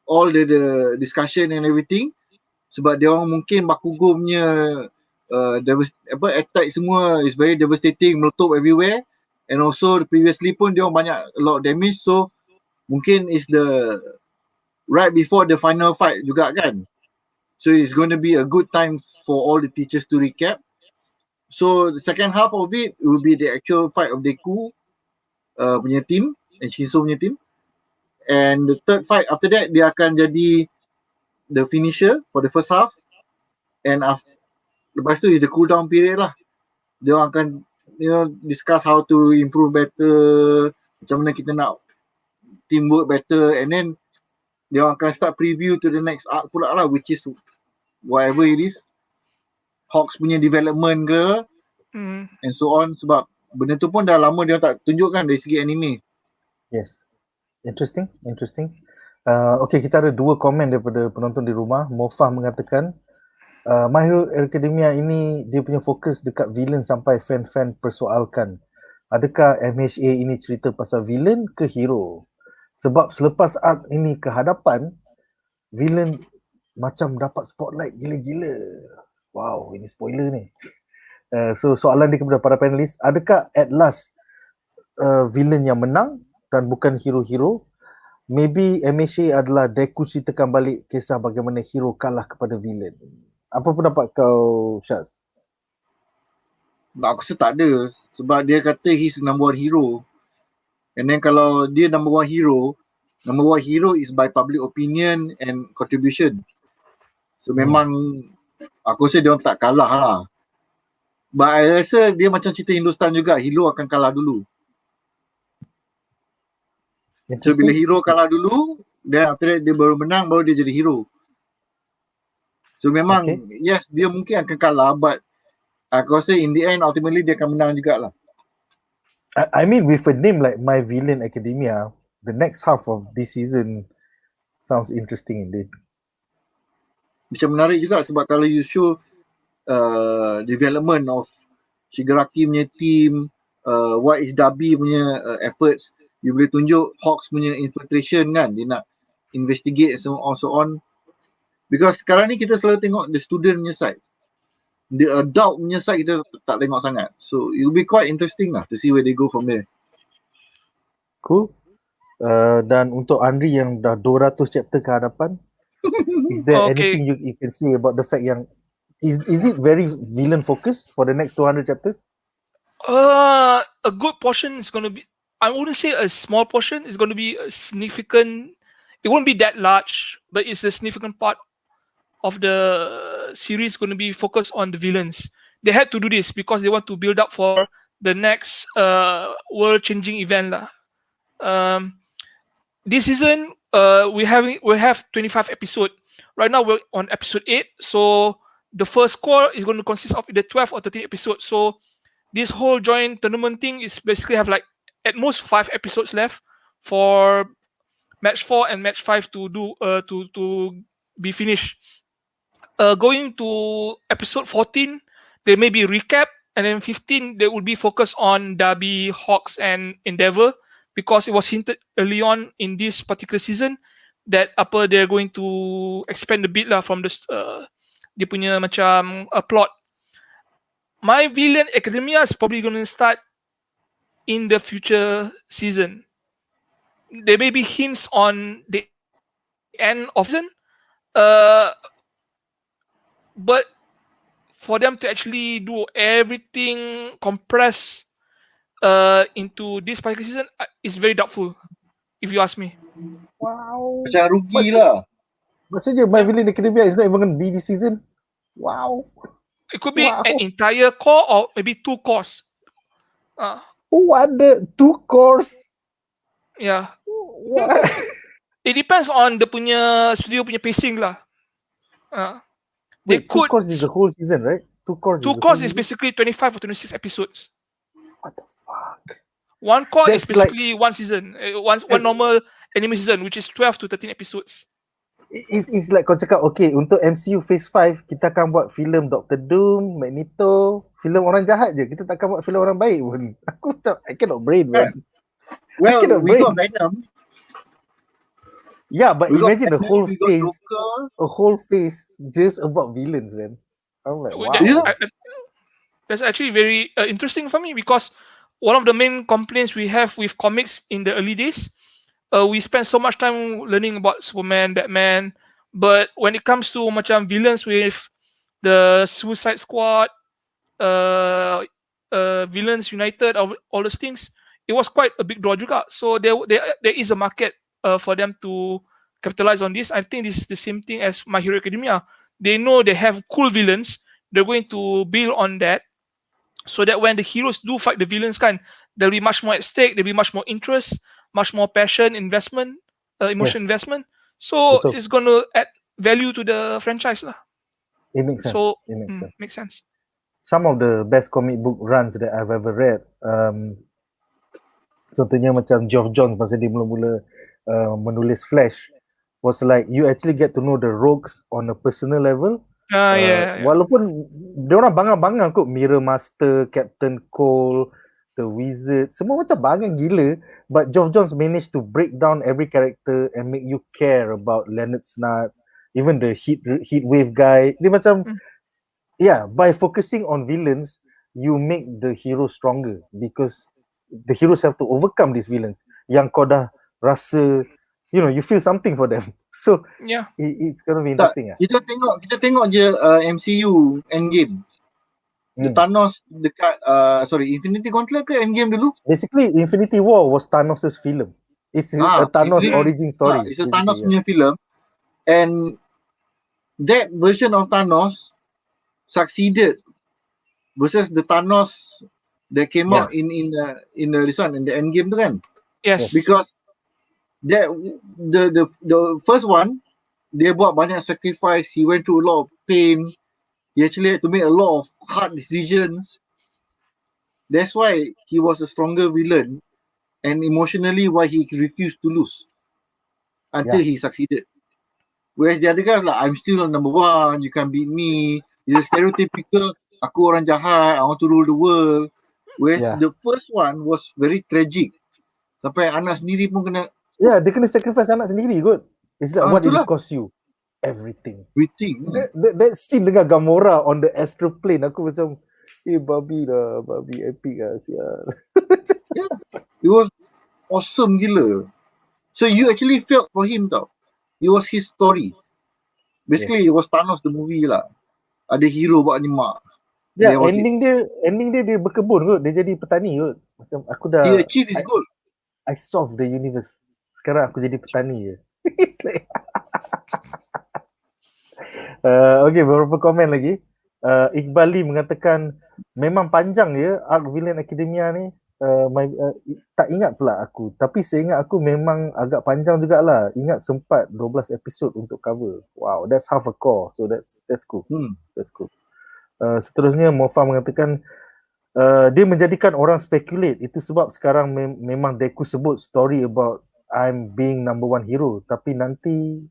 all the discussion and everything, sebab dia orang mungkin Bakugo punya attack semua is very devastating, meletup everywhere, and also previously pun dia orang banyak a lot of damage, so mungkin is the right before the final fight juga kan. So it's going to be a good time for all the teachers to recap. So the second half of it will be the actual fight of Deku punya team and Shinso punya team. And the third fight after that, dia akan jadi the finisher for the first half. And lepas tu is the cool down period lah. Dia akan discuss how to improve better, macam mana kita nak teamwork better, and then dia akan start preview to the next arc pula lah, which is whatever it is, Hawks punya development ke, and so on. Sebab benda tu pun dah lama dia tak tunjukkan dari segi anime. Yes, interesting. Okay, kita ada 2 komen daripada penonton di rumah. Mofah mengatakan My Hero Academia ini dia punya fokus dekat villain sampai fan-fan persoalkan, adakah MHA ini cerita pasal villain ke hero? Sebab selepas arc ini ke hadapan, villain macam dapat spotlight gila-gila. Wow, ini spoiler ni. So soalan dia kepada para panelis, adakah at last villain yang menang dan bukan hero-hero? Maybe MHA adalah Deku ceritakan balik kisah bagaimana hero kalah kepada villain. Apa pendapat kau, Syaz? Aku rasa tak ada, sebab dia kata he's number one hero. And then kalau dia number one hero is by public opinion and contribution. So memang aku rasa dia orang tak kalah lah. But I rasa dia macam cerita Hindustan juga, hero akan kalah dulu. So bila hero kalah dulu, then after that dia baru menang, baru dia jadi hero. So memang yes, dia mungkin akan kalah, but aku rasa in the end ultimately dia akan menang jugalah. I mean, with a name like My Villain Academia, the next half of this season sounds interesting indeed. Macam menarik juga sebab kalau you show development of Shigaraki punya team, what is Dabi punya efforts, you boleh tunjuk Hawks punya infiltration kan, dia nak investigate and so on. Because sekarang ni kita selalu tengok the student punya side. The adult punya side kita tak tengok sangat. So it will be quite interesting lah to see where they go from there. Cool. Dan untuk Andri yang dah 200 chapter ke hadapan, is there anything you can say about the fact yang is it very villain focused for the next 200 chapters? A good portion is going to be, I wouldn't say a small portion, it's going to be a significant, it won't be that large, but it's a significant part of the series going to be focused on the villains. They had to do this because they want to build up for the next world-changing event lah. This season, we have 25 episodes. Right now we're on episode 8, so the first core is going to consist of either 12 or 13 episodes. So this whole joint tournament thing is basically have like at most 5 episodes left for match 4 and match 5 to do to be finished. Going to episode 14, there may be recap, and then 15 they will be focused on Dabi, Hawks, and Endeavor, because it was hinted early on in this particular season that they're going to expand a bit lah from the dia punya macam a plot. My Villain Academia is probably going to start in the future season. There may be hints on the end of season. But for them to actually do everything compressed into this particular season is very doubtful, if you ask me. Wow. Macam rugi lah. Maksudnya My Villain Academia is not even going to be this season. Wow. It could be an entire core or maybe 2 cores. What the 2 cores? Yeah. What? It depends on the punya studio punya pacing lah. They Wait, 2 could. cores is the whole season, right? 2 cores. 2 cores is basically 25 or 26 episodes. What the fuck? 1 core is That's basically one season, one normal anime season, which is 12 to 13 episodes. It's like kau cakap, okay, untuk MCU Phase 5, kita akan buat filem Dr. Doom, Magneto, filem orang jahat je. Kita tak akan buat filem orang baik pun. Aku macam, I cannot brain, man. Well, we got Venom. Yeah, but imagine a whole phase just about villains, man. I'm like, wow. That's actually very interesting for me, because one of the main complaints we have with comics in the early days, we spend so much time learning about Superman, Batman, but when it comes to macam villains with the Suicide Squad, Villains United, all those things, it was quite a big draw juga. So there is a market for them to capitalize on this. I think this is the same thing as My Hero Academia. They know they have cool villains. They're going to build on that, so that when the heroes do fight the villains, there'll be much more at stake. There'll be much more interest, much more passion, investment, emotion investment. So it's going to add value to the franchise lah. It makes sense. So makes sense. sense. Some of the best comic book runs that I've ever read, contohnya macam Geoff Johns masa dia mula-mula menulis Flash, was like you actually get to know the rogues on a personal level. Walaupun dia orang bangang-bangang kot, Mirror Master, Captain Cole, the Wizard, semua macam bangang gila, but Geoff Johns managed to break down every character and make you care about Leonard Snart, even the heat wave guy. Dia macam by focusing on villains, you make the hero stronger, because the heroes have to overcome these villains yang kau dah rasa, you feel something for them. So it's gonna be interesting. Kita tengok je MCU Endgame. The Thanos dekat Infinity Gauntlet ke Endgame dulu? Basically Infinity War was Thanos' film. It's a Thanos origin story. It's a Thanos punya film, and that version of Thanos succeeded versus the Thanos that came out in the Endgame tu kan? Yes. Because that the first one, dia buat banyak sacrifice, he went through a lot of pain, he actually had to make a lot of hard decisions. That's why he was a stronger villain, and emotionally why he refused to lose until he succeeded. Whereas the other guys like, I'm still on number 1, you can't beat me. It's a stereotypical, aku orang jahat, I want to rule the world. Whereas the first one was very tragic, sampai anak sendiri pun kena. Dia kena sacrifice anak sendiri kot. It's like what did it cost you? Everything. That scene dengan Gamora on the astral plane, aku macam babi epic lah sial. It was awesome gila. So you actually felt for him tau. It was his story. Basically it was Thanos the movie lah. Ada hero buat animak. Ending dia berkebun kot. Dia jadi petani kot. Macam aku dah, he achieved his goal. I solved the universe. Sekarang aku jadi petani je. It's like okay, beberapa komen lagi. Iqbali mengatakan memang panjang ya arc Villain Academia ni. Tak ingat pula aku, tapi seingat aku memang agak panjang jugalah. Ingat sempat 12 episod untuk cover. Wow, that's half a core. So that's cool. That's cool. Seterusnya Mofa mengatakan dia menjadikan orang speculate. Itu sebab sekarang memang Deku sebut story about I'm being number 1 hero, tapi nanti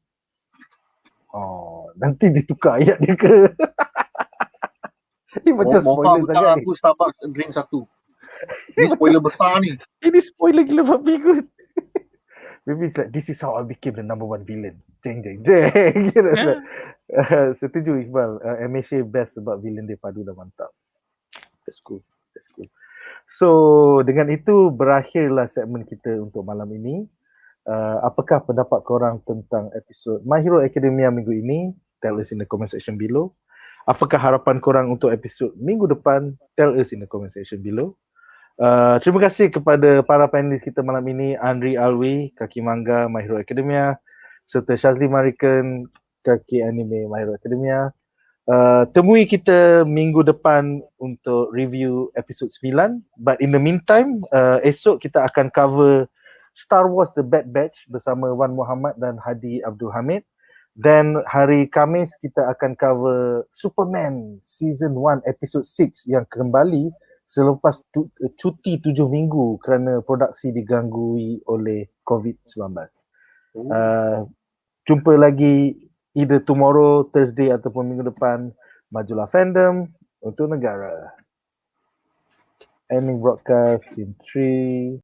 ditukar ayat dia ke? Ini macam spoiler sangat ni. Aku Starbucks drink 1. Ini spoiler besar ni. Ini spoiler gila babi good. Maybe it's like, this is how I became the number 1 villain. Jeng. Setuju Iqbal. MHA best sebab villain dia padu dah mantap. That's cool. So dengan itu berakhirlah segmen kita untuk malam ini. Apakah pendapat korang tentang episod My Hero Academia minggu ini? Tell us in the comment section below. Apakah harapan korang untuk episod minggu depan? Tell us in the comment section below. Terima kasih kepada para panelis kita malam ini, Andri Alwi, Kaki Manga My Hero Academia, serta Shazli Marikan, Kaki Anime My Hero Academia. Temui kita minggu depan untuk review episod 9. But in the meantime, esok kita akan cover Star Wars The Bad Batch bersama Wan Muhammad dan Hadi Abdul Hamid. Dan hari Khamis kita akan cover Superman Season 1 Episode 6 yang kembali selepas cuti 7 minggu kerana produksi diganggu oleh COVID-19. Jumpa lagi either tomorrow, Thursday ataupun minggu depan. Majulah fandom untuk negara. Ending broadcast in 3